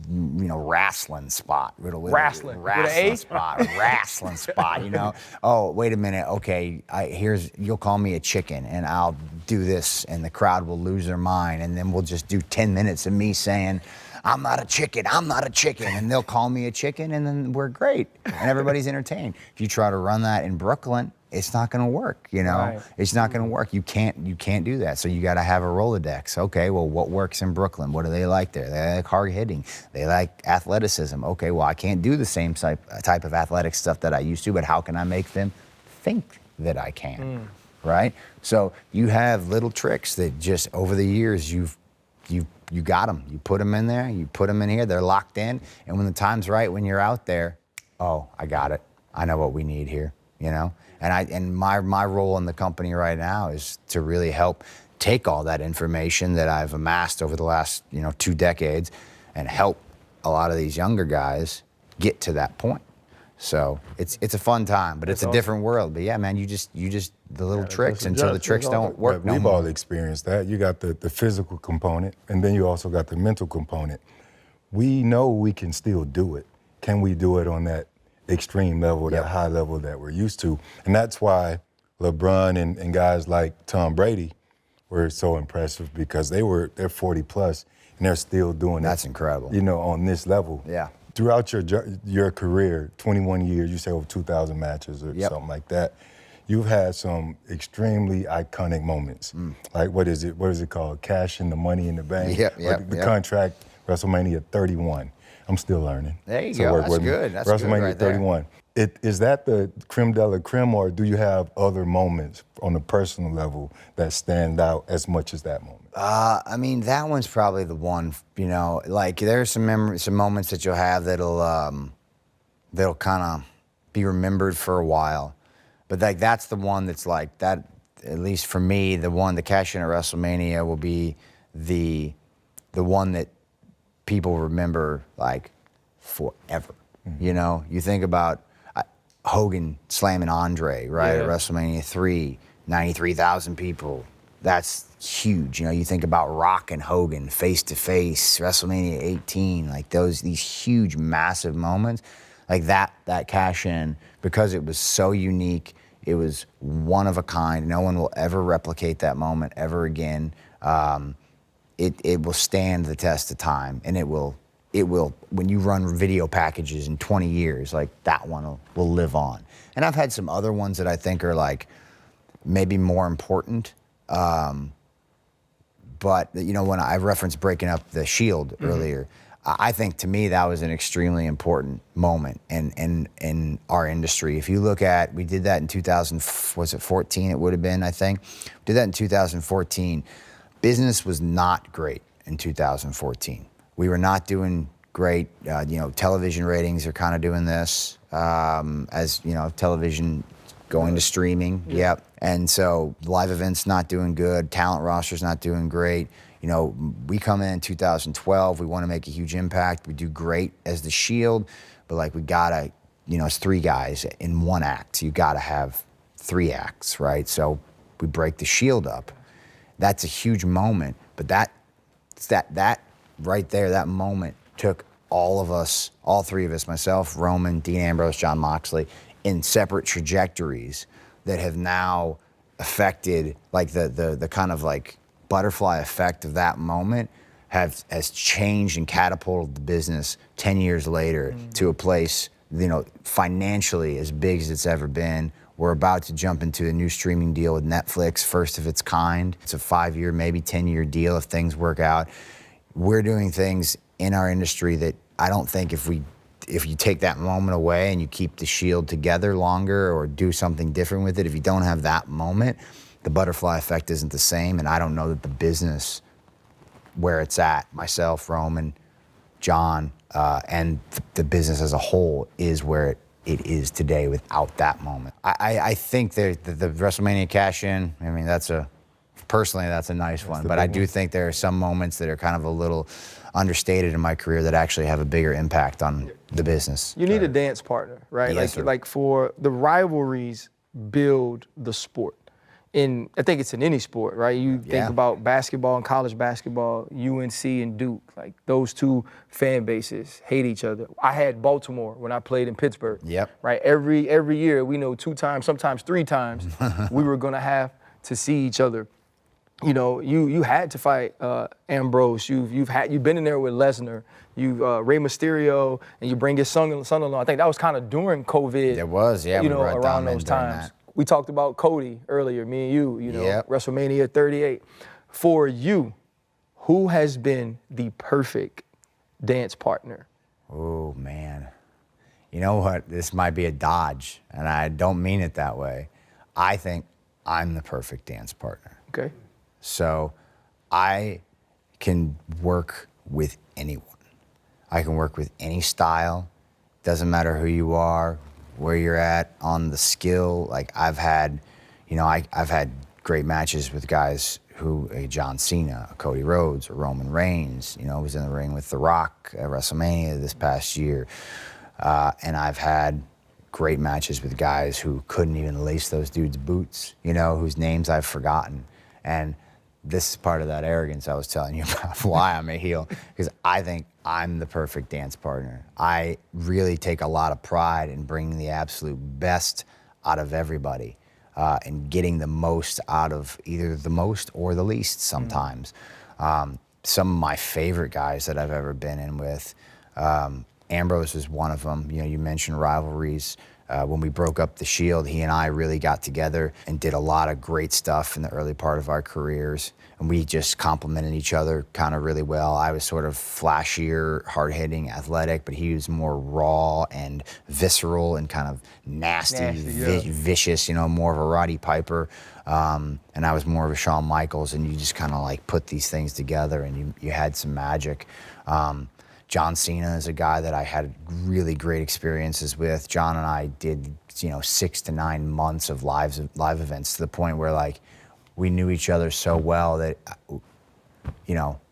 wrestling spot. Wrestling spot. Wrestling spot, Oh, wait a minute. Okay, you'll call me a chicken and I'll do this, and the crowd will lose their mind, and then we'll just do 10 minutes of me saying, I'm not a chicken, and they'll call me a chicken, and then we're great, and everybody's entertained. If you try to run that in Brooklyn, it's not going to work, Right. It's not going to work. You can't do that. So you got to have a Rolodex. Okay, well, what works in Brooklyn? What do they like there? They like hard hitting. They like athleticism. Okay, well, I can't do the same type of athletic stuff that I used to, but how can I make them think that I can? Right? So you have little tricks that just over the years you got them. You put them in there. You put them in here. They're locked in. And when the time's right, when you're out there, oh, I got it. I know what we need here. And my role in the company right now is to really help take all that information that I've amassed over the last 2 decades and help a lot of these younger guys get to that point. So it's a fun time, but it's a different world. But yeah, man, you just the little tricks until the tricks don't work. We've all experienced that. You got the physical component, and then you also got the mental component. We know we can still do it. Can we do it on that extreme level, that high level that we're used to? And that's why LeBron and guys like Tom Brady were so impressive, because they're 40 plus and they're still doing That's incredible. On this level. Yeah. Throughout your career, 21 years, you say over 2,000 matches or something like that, you've had some extremely iconic moments. Like, what is it called? Cash in the Money in the Bank? The contract, WrestleMania 31. I'm still learning. There you go. That's good. That's WrestleMania good right 31. Is that the creme de la creme, or do you have other moments on a personal level that stand out as much as that moment? I mean, that one's probably the one. Like there's some moments that you'll have that'll kind of be remembered for a while, but that's the one that's like that. At least for me, the cash in at WrestleMania will be the one that people remember like forever. You think about Hogan slamming Andre, right? At WrestleMania 3, 93,000 people. That's huge. You think about Rock and Hogan face to face, WrestleMania 18, like these huge, massive moments, like that cash in, because it was so unique. It was one of a kind. No one will ever replicate that moment ever again. It will stand the test of time, and it will, when you run video packages in 20 years, like that one will live on. And I've had some other ones that I think are like maybe more important. But when I referenced breaking up the Shield earlier, I think to me that was an extremely important moment in our industry. If you look at, we did that in 2014, it would have been, I think. We did that in 2014. Business was not great in 2014. We were not doing great. Television ratings are kind of doing this as, television going to streaming. Yep. And so live events not doing good. Talent roster's not doing great. We come in 2012, we want to make a huge impact. We do great as the Shield, but like we gotta, it's 3 guys in 1 act. So you gotta have 3 acts, right? So we break the Shield up. That's a huge moment, but that right there, that moment took all of us, all 3 of us, myself, Roman, Dean Ambrose, Jon Moxley, in separate trajectories that have now affected like the kind of like butterfly effect of that moment has changed and catapulted the business 10 years later to a place, financially as big as it's ever been. We're about to jump into a new streaming deal with Netflix, first of its kind. It's a 5-year, maybe 10-year deal if things work out. We're doing things in our industry that I don't think if you take that moment away and you keep the Shield together longer or do something different with it, if you don't have that moment, the butterfly effect isn't the same, and I don't know that the business, where it's at, myself, Roman, John, and the business as a whole is where it is today without that moment. I think the WrestleMania cash-in, I mean, personally, that's a nice one, but I do think there are some moments that are kind of a little understated in my career that actually have a bigger impact on the business. You need a dance partner, right? Yes, sir. Like for the rivalries build the sport. I think it's in any sport, right? You think about basketball and college basketball, UNC and Duke, like those 2 fan bases hate each other. I had Baltimore when I played in Pittsburgh. Yep. Right. Every year, we know 2 times, sometimes 3 times, we were gonna have to see each other. You had to fight Ambrose. You've been in there with Lesnar. Rey Mysterio, and you bring his son-in-law. I think that was kind of during COVID. It was, yeah. We brought around Dom in those during times. that. We talked about Cody earlier, me and you. Yep. WrestleMania 38. For you, who has been the perfect dance partner? Oh man, you know what? This might be a dodge, and I don't mean it that way. I think I'm the perfect dance partner. Okay. So I can work with anyone. I can work with any style. Doesn't matter who you are, where you're at on the skill. Like I've had great matches with guys who, John Cena, Cody Rhodes, or Roman Reigns, was in the ring with The Rock at WrestleMania this past year. And I've had great matches with guys who couldn't even lace those dudes' boots, whose names I've forgotten. And this is part of that arrogance I was telling you about why I'm a heel, because I think I'm the perfect dance partner. I really take a lot of pride in bringing the absolute best out of everybody and getting the most out of either the most or the least sometimes. Some of my favorite guys that I've ever been in with, Ambrose is one of them. You mentioned rivalries. When we broke up the Shield, he and I really got together and did a lot of great stuff in the early part of our careers. And we just complemented each other kind of really well. I was sort of flashier, hard-hitting, athletic, but he was more raw and visceral and kind of nasty vicious, more of a Roddy Piper. And I was more of a Shawn Michaels, and you just kind of like put these things together and you had some magic. John Cena is a guy that I had really great experiences with. John and I did, 6 to 9 months of live events to the point where like we knew each other so well that,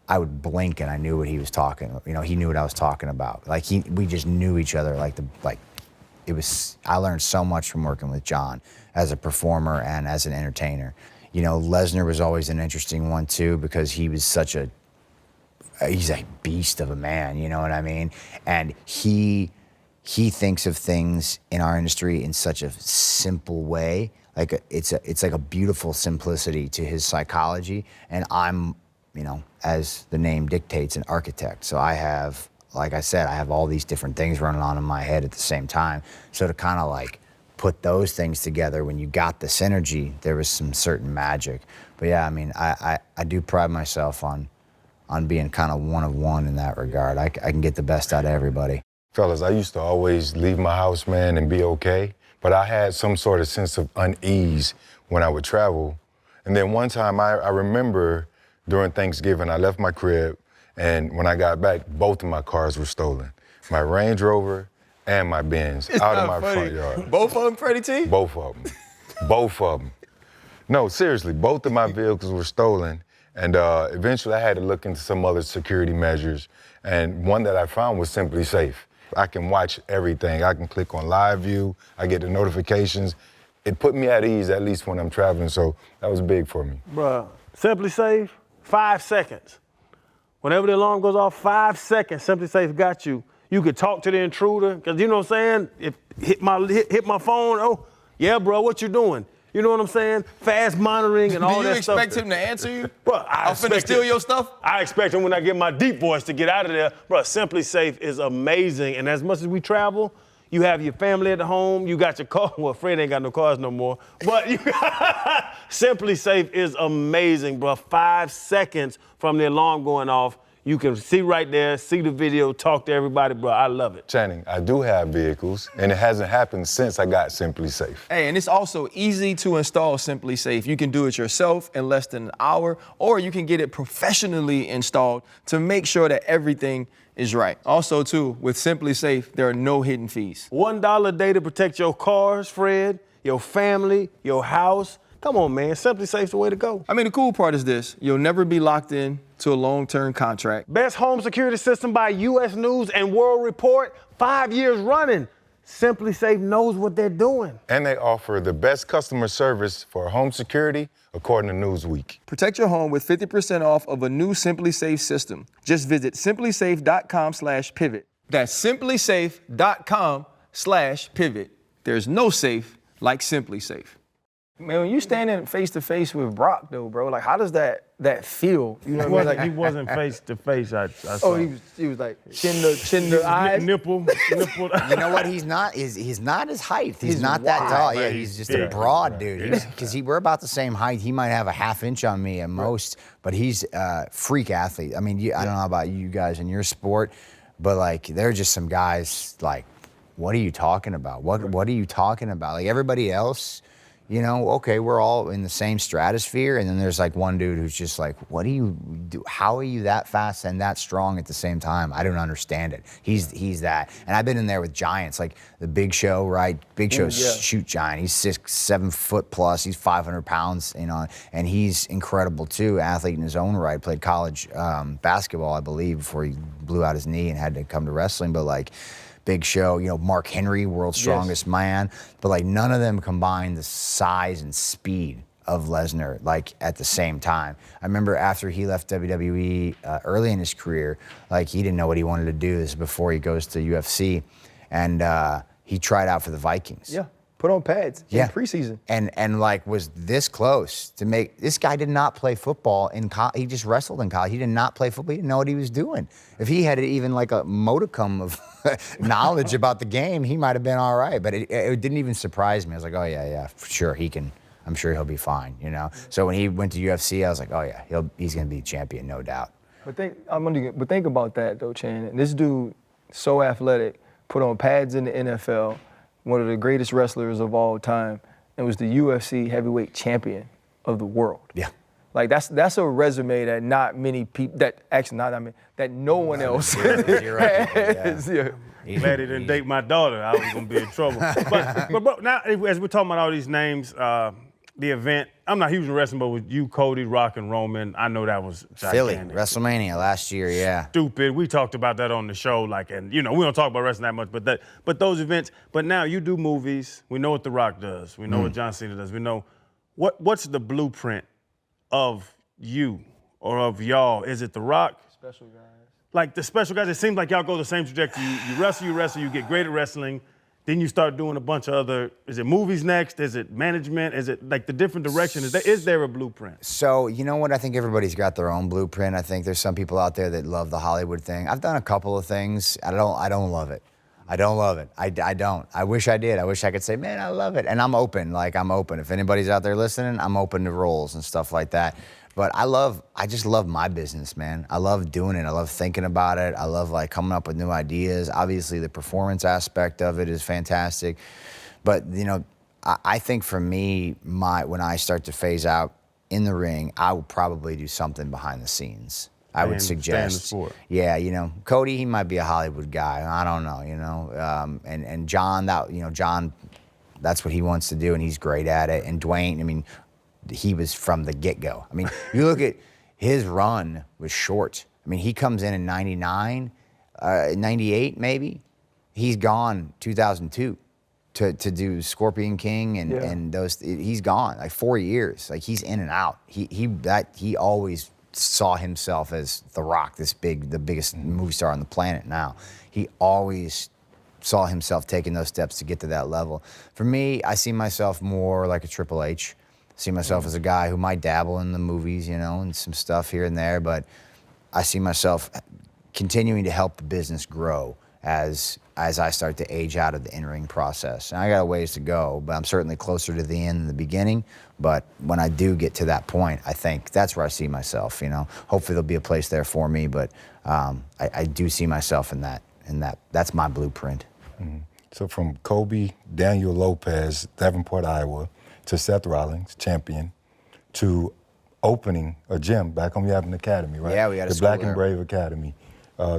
I would blink and I knew what he was talking. He knew what I was talking about. Like we just knew each other. I learned so much from working with John as a performer and as an entertainer. Lesnar was always an interesting one too because he was he's a beast of a man, you know what I mean? And he thinks of things in our industry in such a simple way. Like it's like a beautiful simplicity to his psychology. And I'm, as the name dictates, an architect. So I have, like I said, I have all these different things running on in my head at the same time. So to kind of like put those things together, when you got the synergy, there was some certain magic. But yeah, I do pride myself on being kind of one of one in that regard. I can get the best out of everybody. Fellas, I used to always leave my house, man, and be okay, but I had some sort of sense of unease when I would travel. And then one time I remember during Thanksgiving, I left my crib, and when I got back, both of my cars were stolen. My Range Rover and my Benz out of my front yard. Both of them, Freddie T? Both of them. Both of them. No, seriously, both of my vehicles were stolen, and eventually I had to look into some other security measures, and one that I found was Simply Safe. I can watch everything. I can click on live view. I get the notifications. It put me at ease, at least when I'm traveling, so that was big for me. Bruh, Simply Safe, 5 seconds. Whenever the alarm goes off, 5 seconds, Simply Safe got you. You could talk to the intruder, because you know what I'm saying? If hit my phone, oh, yeah, bro, what you doing? You know what I'm saying? Fast monitoring and all that stuff. Do you expect him to answer you? Bro, I'm finna steal your stuff? I expect him when I get my deep voice to get out of there. Bro, Simply Safe is amazing. And as much as we travel, you have your family at the home, you got your car. Well, Fred ain't got no cars no more. But Simply Safe is amazing, bro. 5 seconds from the alarm going off, you can see right there, see the video, talk to everybody, bro. I love it. Channing, I do have vehicles, and it hasn't happened since I got Simply Safe. Hey, and it's also easy to install Simply Safe. You can do it yourself in less than an hour, or you can get it professionally installed to make sure that everything is right. Also, too, with Simply Safe, there are no hidden fees. $1 a day to protect your cars, Fred, your family, your house. Come on, man. Simply Safe's the way to go. I mean, the cool part is this. You'll never be locked in to a long-term contract. Best home security system by U.S. News and World Report, 5 years running. Simply Safe knows what they're doing. And they offer the best customer service for home security, according to Newsweek. Protect your home with 50% off of a new Simply Safe system. Just visit simplysafe.com/pivot. That's simplysafe.com/pivot. There's no safe like Simply Safe. Man, when you standing face to face with Brock, though, bro, like how does that feel? You know what I mean? Like, He wasn't face to face. I saw. oh, he was like chin to eyes. Nipple. You know what? He's not his height. He's not that wide, tall. man. Yeah, he's just a Big. broad dude. Because we're about the same height. He might have a half inch on me at most, but he's a freak athlete. I mean, I don't know about you guys in your sport, but like there are just some guys like, what are you talking about? What are you talking about? Like everybody else. You know, okay, we're all in the same stratosphere, and then there's like one dude who's just like, what do you do? How are you that fast and that strong at the same time? I don't understand it. He's that. And I've been in there with giants, like the Big Show, right? Big Show's shoot giant. He's 6-7 foot plus. He's 500 pounds, you know, and he's incredible too, athlete in his own right. Played college basketball, I believe, before he blew out his knee and had to come to wrestling, but like, Big Show, you know, Mark Henry, world's strongest man, but like none of them combined the size and speed of Lesnar like at the same time. I remember after he left WWE early in his career, like he didn't know what he wanted to do. This is before he goes to UFC, and he tried out for the Vikings. Yeah, put on pads in preseason. And like was this close to make, this guy did not play football in college. He just wrestled in college. He did not play football. He didn't know what he was doing. If he had even like a modicum of knowledge about the game, he might have been all right. But it didn't even surprise me. I was like, oh yeah, for sure he can. I'm sure he'll be fine, you know. So when he went to UFC, I was like, oh yeah, he's gonna be champion, no doubt. But think about that though, Chan. This dude, so athletic, put on pads in the NFL, one of the greatest wrestlers of all time, and was the UFC heavyweight champion of the world. Yeah. Like that's a resume that not many people, that no one else You're right. has. Yeah. Glad he didn't date my daughter. I was gonna be in trouble. But bro, now as we're talking about all these names, the event, I'm not huge in wrestling, but with you, Cody, Rock, and Roman, I know that was Philly, gigantic. WrestleMania last year, yeah. Stupid. We talked about that on the show, like, and you know, we don't talk about wrestling that much, but those events. But now you do movies. We know what The Rock does. We know what John Cena does. We know what's the blueprint of you or of y'all? Is it The Rock? Special guys. Like the special guys, it seems like y'all go the same trajectory. You wrestle, you get great at wrestling. Then you start doing a bunch of other, is it movies next? Is it management? Is it like the different direction? Is there a blueprint? So, you know what? I think everybody's got their own blueprint. I think there's some people out there that love the Hollywood thing. I've done a couple of things. I don't love it. I don't love it. I don't. I wish I did. I wish I could say, man, I love it. And I'm open. Like, I'm open. If anybody's out there listening, I'm open to roles and stuff like that. But I just love my business, man. I love doing it. I love thinking about it. I love, like, coming up with new ideas. Obviously, the performance aspect of it is fantastic. But, you know, I think for me, when I start to phase out in the ring, I will probably do something behind the scenes. I would suggest. Stay in the sport. Yeah, you know, Cody, he might be a Hollywood guy. I don't know, you know. And John, John, that's what he wants to do, and he's great at it. And Dwayne, I mean, he was from the get-go. I mean, you look at his run was short. I mean, he comes in 99, 98 maybe. He's gone 2002 to do Scorpion King and those. He's gone like 4 years. Like, he's in and out. He always saw himself as The Rock, the biggest movie star on the planet now. He always saw himself taking those steps to get to that level. For me, I see myself more like a Triple H. I see myself as a guy who might dabble in the movies, you know, and some stuff here and there, but I see myself continuing to help the business grow as I start to age out of the in-ring process. And I got a ways to go, but I'm certainly closer to the end than the beginning. But when I do get to that point, I think that's where I see myself, you know. Hopefully there'll be a place there for me, but I do see myself in that. That's my blueprint. Mm-hmm. So from Kobe, Daniel Lopez, Davenport, Iowa, to Seth Rollins, champion, to opening a gym back home. You have an academy, right? Yeah, we had a the school Black there. and Brave Academy,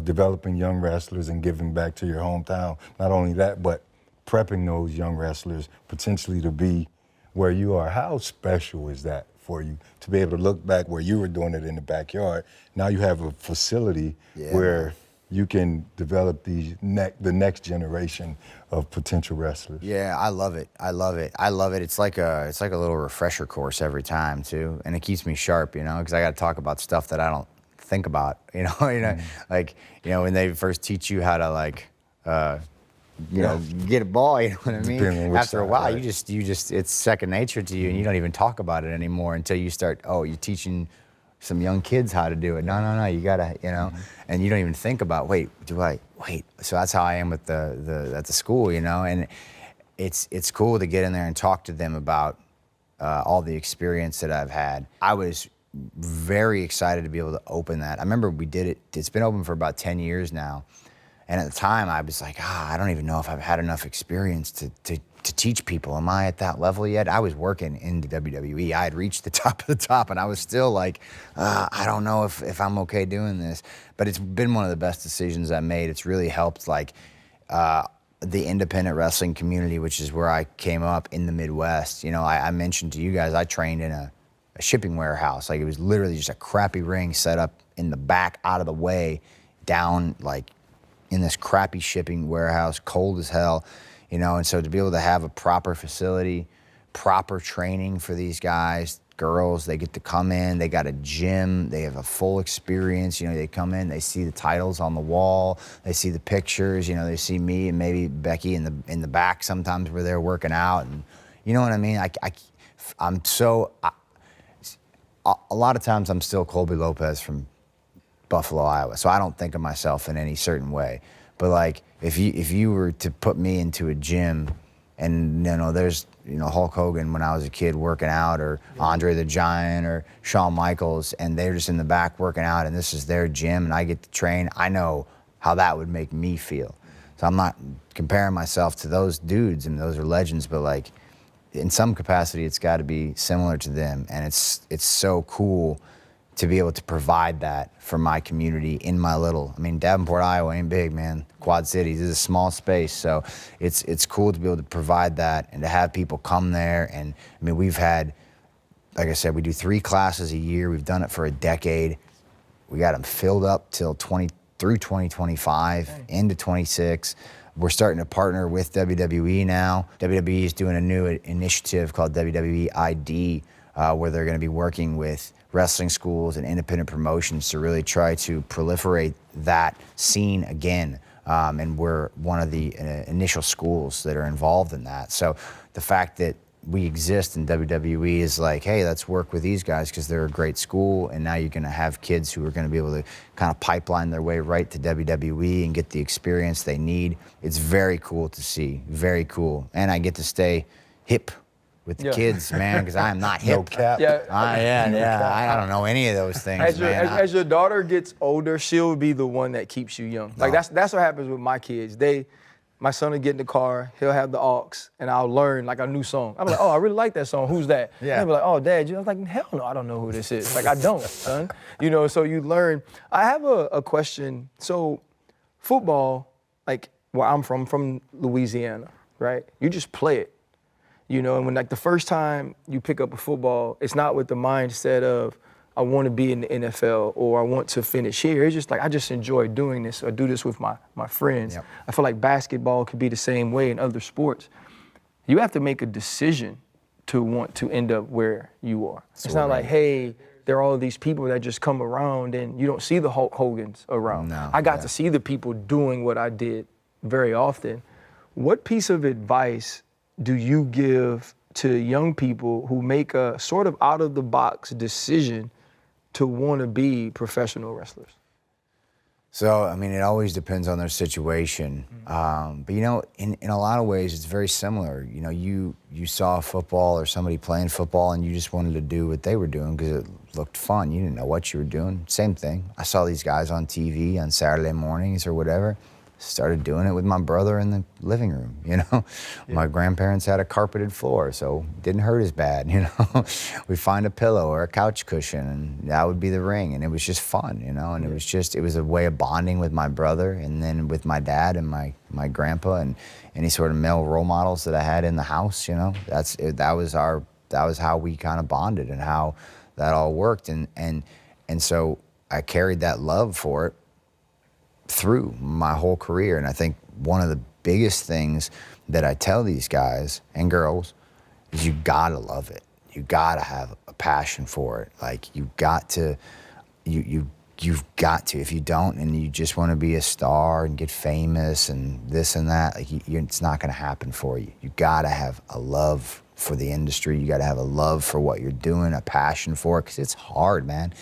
developing young wrestlers and giving back to your hometown. Not only that, but prepping those young wrestlers potentially to be where you are. How special is that for you to be able to look back where you were doing it in the backyard? Now you have a facility where you can develop the next generation of potential wrestlers. Yeah, I love it. I love it. I love it. It's like a little refresher course every time too, and it keeps me sharp, you know, because I got to talk about stuff that I don't think about, you know, like, you know, when they first teach you how to, like, you know, get a ball, you know what I mean? After a while, you just, it's second nature to you, and you don't even talk about it anymore until you start, you're teaching some young kids how to do it. No, you gotta, you know, and you don't even think about, wait. So that's how I am with at the school, you know, and it's cool to get in there and talk to them about all the experience that I've had. I was very excited to be able to open that. I remember we did it. It's been open for about 10 years now. And at the time, I was like, I don't even know if I've had enough experience to teach people. Am I at that level yet? I was working in the WWE. I had reached the top of the top, and I was still like, I don't know if I'm okay doing this. But it's been one of the best decisions I made. It's really helped, like, the independent wrestling community, which is where I came up in the Midwest. You know, I mentioned to you guys, I trained in a shipping warehouse. Like, it was literally just a crappy ring set up in the back, out of the way, down, like, in this crappy shipping warehouse, cold as hell, you know. And so to be able to have a proper facility, proper training for these guys, girls, they get to come in, they got a gym, they have a full experience, you know, they come in, they see the titles on the wall, they see the pictures, you know, they see me and maybe Becky in the back sometimes where they're working out, and you know what I mean? A lot of times I'm still Colby Lopez from Buffalo, Iowa, so I don't think of myself in any certain way. But like, if you were to put me into a gym, and you know, there's, you know, Hulk Hogan when I was a kid working out, or Andre the Giant, or Shawn Michaels, and they're just in the back working out, and this is their gym, and I get to train, I know how that would make me feel. So I'm not comparing myself to those dudes, and those are legends, but like, in some capacity, it's got to be similar to them, and it's so cool to be able to provide that for my community in my little, I mean, Davenport, Iowa ain't big, man. Quad Cities is a small space, so it's cool to be able to provide that and to have people come there. And I mean, we've had, like I said, we do 3 classes a year. We've done it for a decade. We got them filled up through 2025, into 26. We're starting to partner with WWE now. WWE is doing a new initiative called WWE ID, where they're going to be working with wrestling schools and independent promotions to really try to proliferate that scene again. And we're one of the initial schools that are involved in that. So the fact that we exist in WWE is like, hey, let's work with these guys because they're a great school, and now you're going to have kids who are going to be able to kind of pipeline their way right to WWE and get the experience they need. It's very cool to see, very cool. And I get to stay hip with the kids, man, because I am not hip. No cap. Yeah. I don't know any of those things, man. As your daughter gets older, she'll be the one that keeps you young. Like that's what happens with my kids. My son will get in the car, he'll have the aux, and I'll learn like a new song. I'm like, oh, I really like that song. Who's that? Yeah. And they'll be like, oh, Dad, I was like, hell no, I don't know who this is. Like, I don't, son. You know, so you learn. I have a question. So football, like where I'm from Louisiana, right? You just play it. You know, and when like the first time you pick up a football, it's not with the mindset of, I want to be in the NFL or I want to finish here. It's just like, I just enjoy doing this or do this with my friends. Yep. I feel like basketball could be the same way in other sports. You have to make a decision to want to end up where you are. It's not like, hey, there are all these people that just come around and you don't see the Hulk Hogans around. No, I got to see the people doing what I did very often. What piece of advice do you give to young people who make a sort of out-of-the-box decision to want to be professional wrestlers? So, I mean, it always depends on their situation. But, you know, in a lot of ways, it's very similar. You know, you saw football or somebody playing football and you just wanted to do what they were doing because it looked fun. You didn't know what you were doing. Same thing. I saw these guys on TV on Saturday mornings or whatever. Started doing it with my brother in the living room, you know. Yeah. My grandparents had a carpeted floor, so it didn't hurt as bad, you know. We'd find a pillow or a couch cushion, and that would be the ring, and it was just fun, you know. And it was a way of bonding with my brother, and then with my dad and my grandpa, and any sort of male role models that I had in the house, you know. That was how we kind of bonded and how that all worked, and so I carried that love for it through my whole career. And I think one of the biggest things that I tell these guys and girls is you gotta love it. You gotta have a passion for it. Like you've got to. If you don't, and you just want to be a star and get famous and this and that, like it's not gonna happen for you. You gotta have a love for the industry. You gotta have a love for what you're doing, a passion for it, because it's hard, man.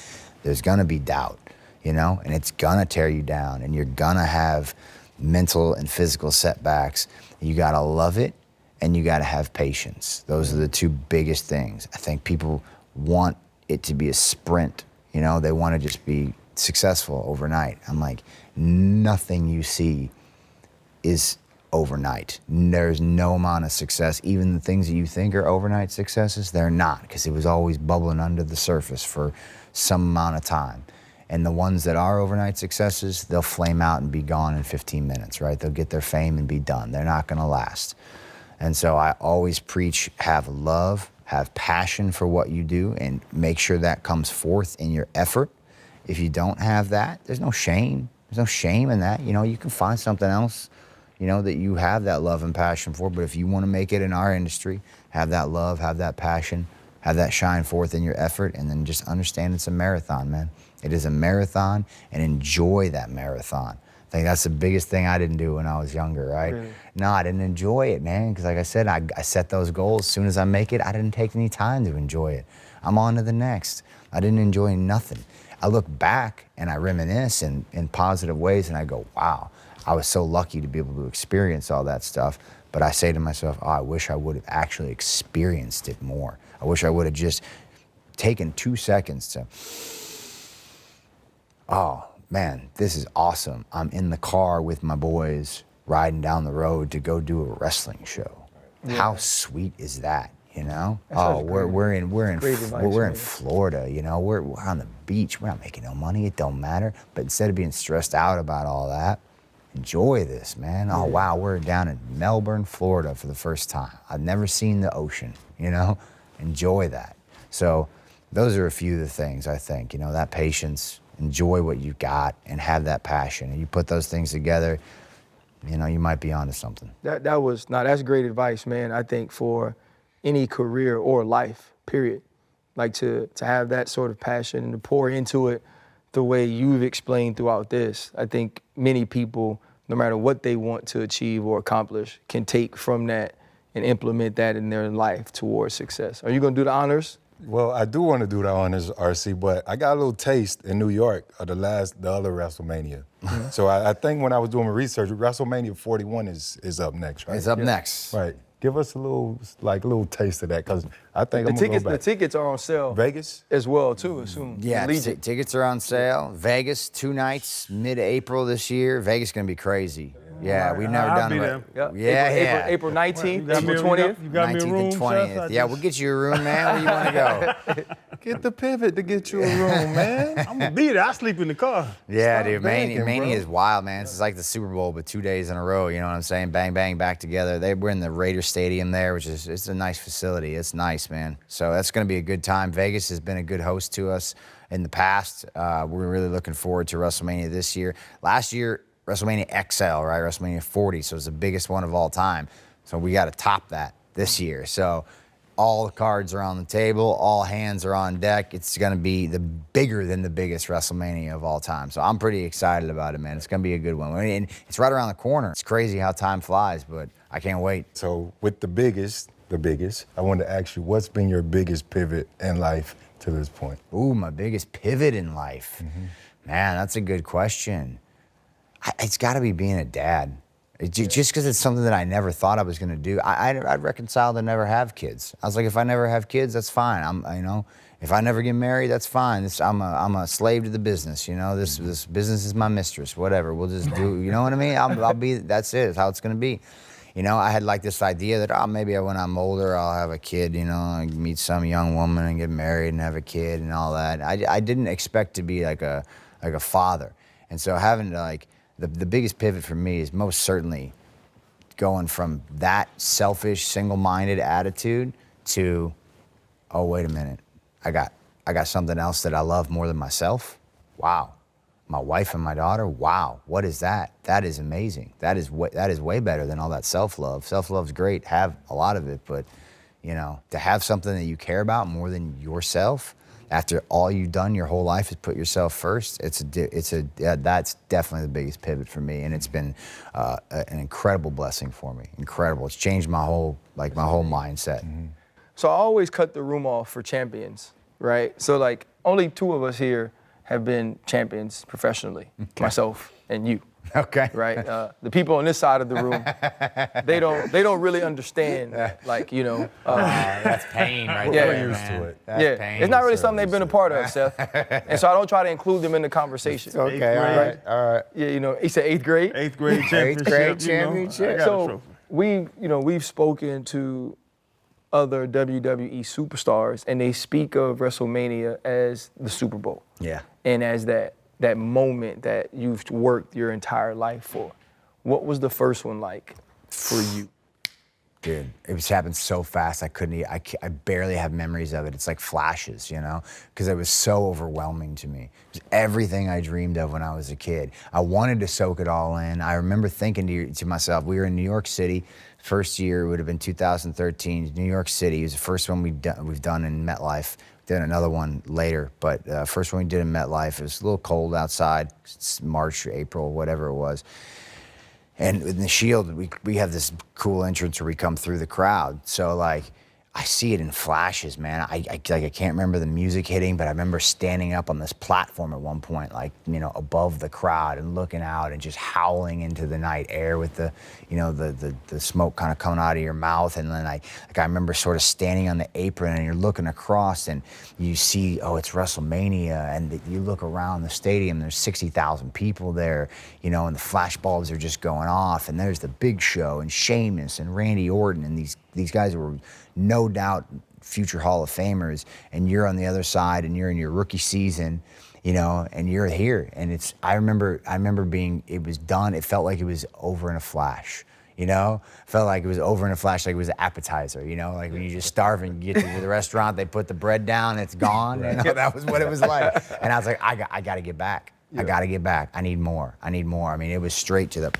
There's gonna be doubt. You know, and it's gonna tear you down, and you're gonna have mental and physical setbacks. You gotta love it, and you gotta have patience. Those are the two biggest things. I think people want it to be a sprint. You know, they want to just be successful overnight. I'm like, nothing you see is overnight. There's no amount of success. Even the things that you think are overnight successes, they're not, because it was always bubbling under the surface for some amount of time. And the ones that are overnight successes, they'll flame out and be gone in 15 minutes, right? They'll get their fame and be done. They're not gonna last. And so I always preach, have love, have passion for what you do, and make sure that comes forth in your effort. If you don't have that, there's no shame. There's no shame in that. You know, you can find something else, you know, that you have that love and passion for. But if you wanna make it in our industry, have that love, have that passion, have that shine forth in your effort, and then just understand it's a marathon, man. It is a marathon, and enjoy that marathon. I think that's the biggest thing I didn't do when I was younger, right? Really? No, I didn't enjoy it, man, because like I said, I set those goals. As soon as I make it, I didn't take any time to enjoy it. I'm on to the next. I didn't enjoy nothing. I look back and I reminisce in positive ways, and I go, wow, I was so lucky to be able to experience all that stuff. But I say to myself, oh, I wish I would have actually experienced it more. I wish I would have just taken 2 seconds to, oh, man, this is awesome. I'm in the car with my boys riding down the road to go do a wrestling show. Yeah. How sweet is that, you know? Oh, we're in Florida, you know? We're on the beach. We're not making no money. It don't matter. But instead of being stressed out about all that, enjoy this, man. Oh, wow, we're down in Melbourne, Florida for the first time. I've never seen the ocean, you know? Enjoy that. So those are a few of the things I think, you know, that patience, enjoy what you've got, and have that passion. And you put those things together, you know, you might be onto something. That's great advice, man. I think for any career or life, period. Like to have that sort of passion and to pour into it the way you've explained throughout this. I think many people, no matter what they want to achieve or accomplish, can take from that and implement that in their life towards success. Are you gonna do the honors? Well, I do want to do the honors, RC, but I got a little taste in New York of the other WrestleMania. So I think when I was doing my research, WrestleMania 41 is up next, right? It's up next. Right. Give us a little taste of that, because I think I'm gonna go back. The tickets are on sale. Vegas? as well too. Assume. Yeah, Allegiant. tickets are on sale. Vegas, 2 nights, mid-April this year. Vegas gonna be crazy. Yeah, we've never I'll done be it. there. Yep. Yeah, April 19th, got me April a- 20th. You got me a 19th room, and Seth? 20th. Yeah, we'll get you a room, man. Where you want to go? Get the pivot to get you a room, man. I'm gonna be there. I sleep in the car. Yeah, Stop dude, begging, Mania bro. is wild, man. It's like the Super Bowl, but 2 days in a row. You know what I'm saying? Bang, bang, back together. We're in the Raider Stadium there, which is it's a nice facility. It's nice, man. So that's going to be a good time. Vegas has been a good host to us in the past. We're really looking forward to WrestleMania this year. Last year, WrestleMania XL, right? WrestleMania 40, so it's the biggest one of all time. So we got to top that this year. So all the cards are on the table, all hands are on deck. It's going to be the bigger than the biggest WrestleMania of all time. So I'm pretty excited about it, man. It's going to be a good one. And it's right around the corner. It's crazy how time flies, but I can't wait. So with the biggest, I wanted to ask you, what's been your biggest pivot in life to this point? Ooh, my biggest pivot in life. Man, that's a good question. It's got to be being a dad. Just because it's something that I never thought I was going to do. I'd reconcile to never have kids. I was like, if I never have kids, that's fine. If I never get married, that's fine. I'm a slave to the business. This business is my mistress. Whatever. We'll just do. You know what I mean? I'll be. That's it. It's how it's going to be. I had like this idea that maybe when I'm older I'll have a kid. I meet some young woman and get married and have a kid and all that. I didn't expect to be like a father, and so having to like. The biggest pivot for me is most certainly going from that selfish, single-minded attitude to, oh, wait a minute, I got something else that I love more than myself. Wow, my wife and my daughter. Wow, what is that? That is amazing. That is way better than all that self-love. Self-love's great, have a lot of it, but to have something that you care about more than yourself. After all you've done your whole life is put yourself first, that's definitely the biggest pivot for me, and it's been an incredible blessing for me. Incredible. It's changed my whole mindset. So I always cut the room off for champions, right? So like only 2 of us here have been champions professionally, myself and you. Okay. Right. The people on this side of the room, they don't really understand, like That's pain right Yeah. there, We're used man. to it. That's yeah, pain. it's not really something they've been a part of, Seth. And so I don't try to include them in the conversation. Okay, all right. Yeah, he said 8th grade. 8th grade championship. grade you know, championship. I got a So trophy. we've spoken to other WWE superstars, and they speak of WrestleMania as the Super Bowl. Yeah. And as that moment that you've worked your entire life for. What was the first one like for you? Dude, it was happened so fast. I barely have memories of it. It's like flashes, because it was so overwhelming to me. It was everything I dreamed of when I was a kid. I wanted to soak it all in. I remember thinking to myself, we were in New York City. First year would have been 2013. New York City. It was the first one we've done in MetLife. Did another one later, but first one we did in MetLife. It was a little cold outside. It's March or April, whatever it was. And in the Shield, we have this cool entrance where we come through the crowd. So like, I see it in flashes, man. I can't remember the music hitting, but I remember standing up on this platform at one point, like, above the crowd and looking out and just howling into the night air with the smoke kind of coming out of your mouth. And then I remember sort of standing on the apron and you're looking across and you see, oh, it's WrestleMania. And you look around the stadium, there's 60,000 people there, and the flash bulbs are just going off. And there's the Big Show and Sheamus and Randy Orton and these guys were no doubt future Hall of Famers, and you're on the other side and you're in your rookie season, and you're here. And I remember it was done. It felt like it was over in a flash, felt like it was over in a flash, like it was an appetizer, like when you just starve and you get to the restaurant, they put the bread down, it's gone. That was what it was like. And I was like, I got to get back. I got to get back. I need more. I mean, it was straight to the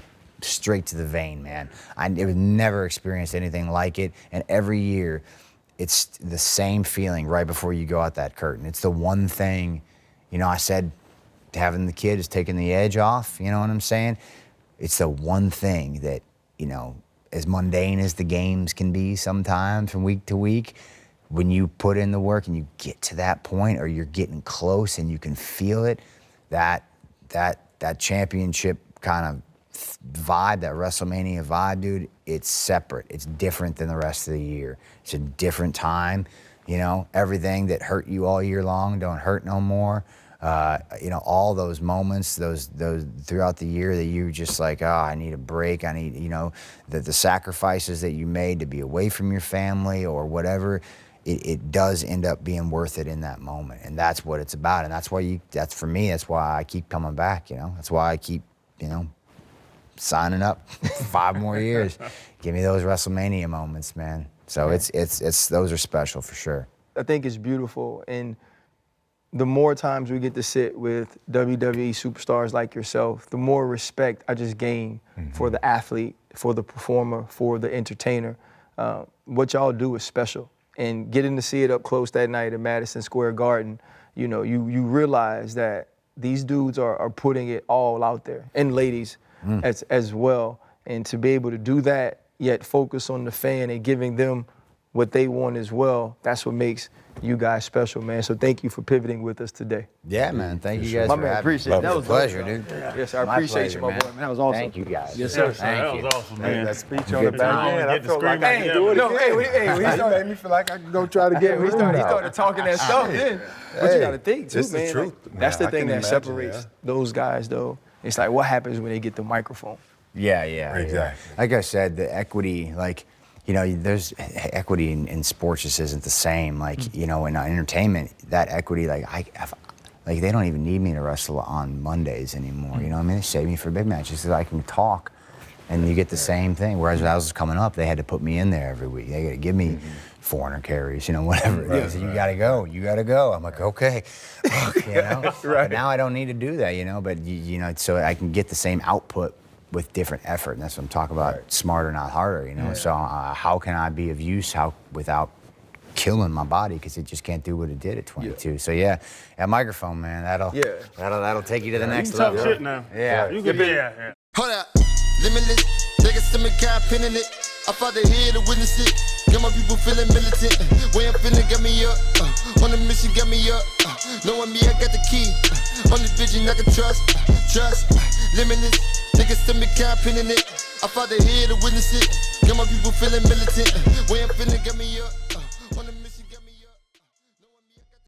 vein, man. It was never experienced anything like it. And every year, it's the same feeling right before you go out that curtain. It's the one thing, I said having the kid is taking the edge off, you know what I'm saying? It's the one thing that, as mundane as the games can be sometimes from week to week, when you put in the work and you get to that point, or you're getting close and you can feel it, that championship kind of vibe, that WrestleMania vibe, dude, it's separate. It's different than the rest of the year. It's a different time. You know, everything that hurt you all year long don't hurt no more. You know, all those moments, those throughout the year that you just like, oh, I need a break. I need, you know, the sacrifices that you made to be away from your family or whatever. It does end up being worth it in that moment, and that's what it's about. And that's why for me, that's why I keep coming back. You know, that's why I keep, you know, signing up 5 more years. Give me those WrestleMania moments, man. So it's those are special for sure. I think it's beautiful, and the more times we get to sit with WWE superstars like yourself, the more respect I just gain for the athlete, for the performer, for the entertainer. What y'all do is special. And getting to see it up close that night at Madison Square Garden, you know, you realize that these dudes are putting it all out there, and ladies as well. And to be able to do that, yet focus on the fan and giving them what they want as well, that's what makes you guys special, man. So thank you for pivoting with us today. Yeah, man. Thank you guys My for man, having appreciate me. it. That was a pleasure, dude. Yes, I My appreciate pleasure, you, my man. boy. Man, that was awesome. Thank you guys. Yes, sir. Thank That you. was awesome, man. That speech on the Good back time. end, I Get to felt like I screaming could do it No, again. hey, He made me feel like I could go try to get he it started talking that stuff then. But you got to think, too, it's the man. truth, Like, man. that's the I thing can that imagine, separates yeah. those guys, though. It's like, what happens when they get the microphone? Yeah. Exactly. Like I said, the equity, like, you know, there's equity in sports just isn't the same. Like, you know, in entertainment, that equity, like, like they don't even need me to wrestle on Mondays anymore. You know what I mean? They save me for big matches so I can talk, and you get the same thing. Whereas when I was coming up, they had to put me in there every week. They got to give me 400 carries, you know, whatever it is. You gotta go. I'm like, okay, you know. But now I don't need to do that, you know. But you know, so I can get the same output with different effort, and that's what I'm talking about. Smarter, not harder, you know. So how can I be of use without killing my body, because it just can't do what it did at 22. So yeah, that microphone, man, that'll take you to the next Talk level. shit now. Yeah. You can yeah. Hold up, limitless. Niggas to me, got pinning it. I fought the head to witness it. Got my people feeling militant. Way I'm feeling got me up. On the mission got me up. Knowing me, I got the key. On the vision I can trust. Limitless. Niggas to me, got pinning it. I fought the head to witness it. Got my people feeling militant. Way I'm feeling got me up.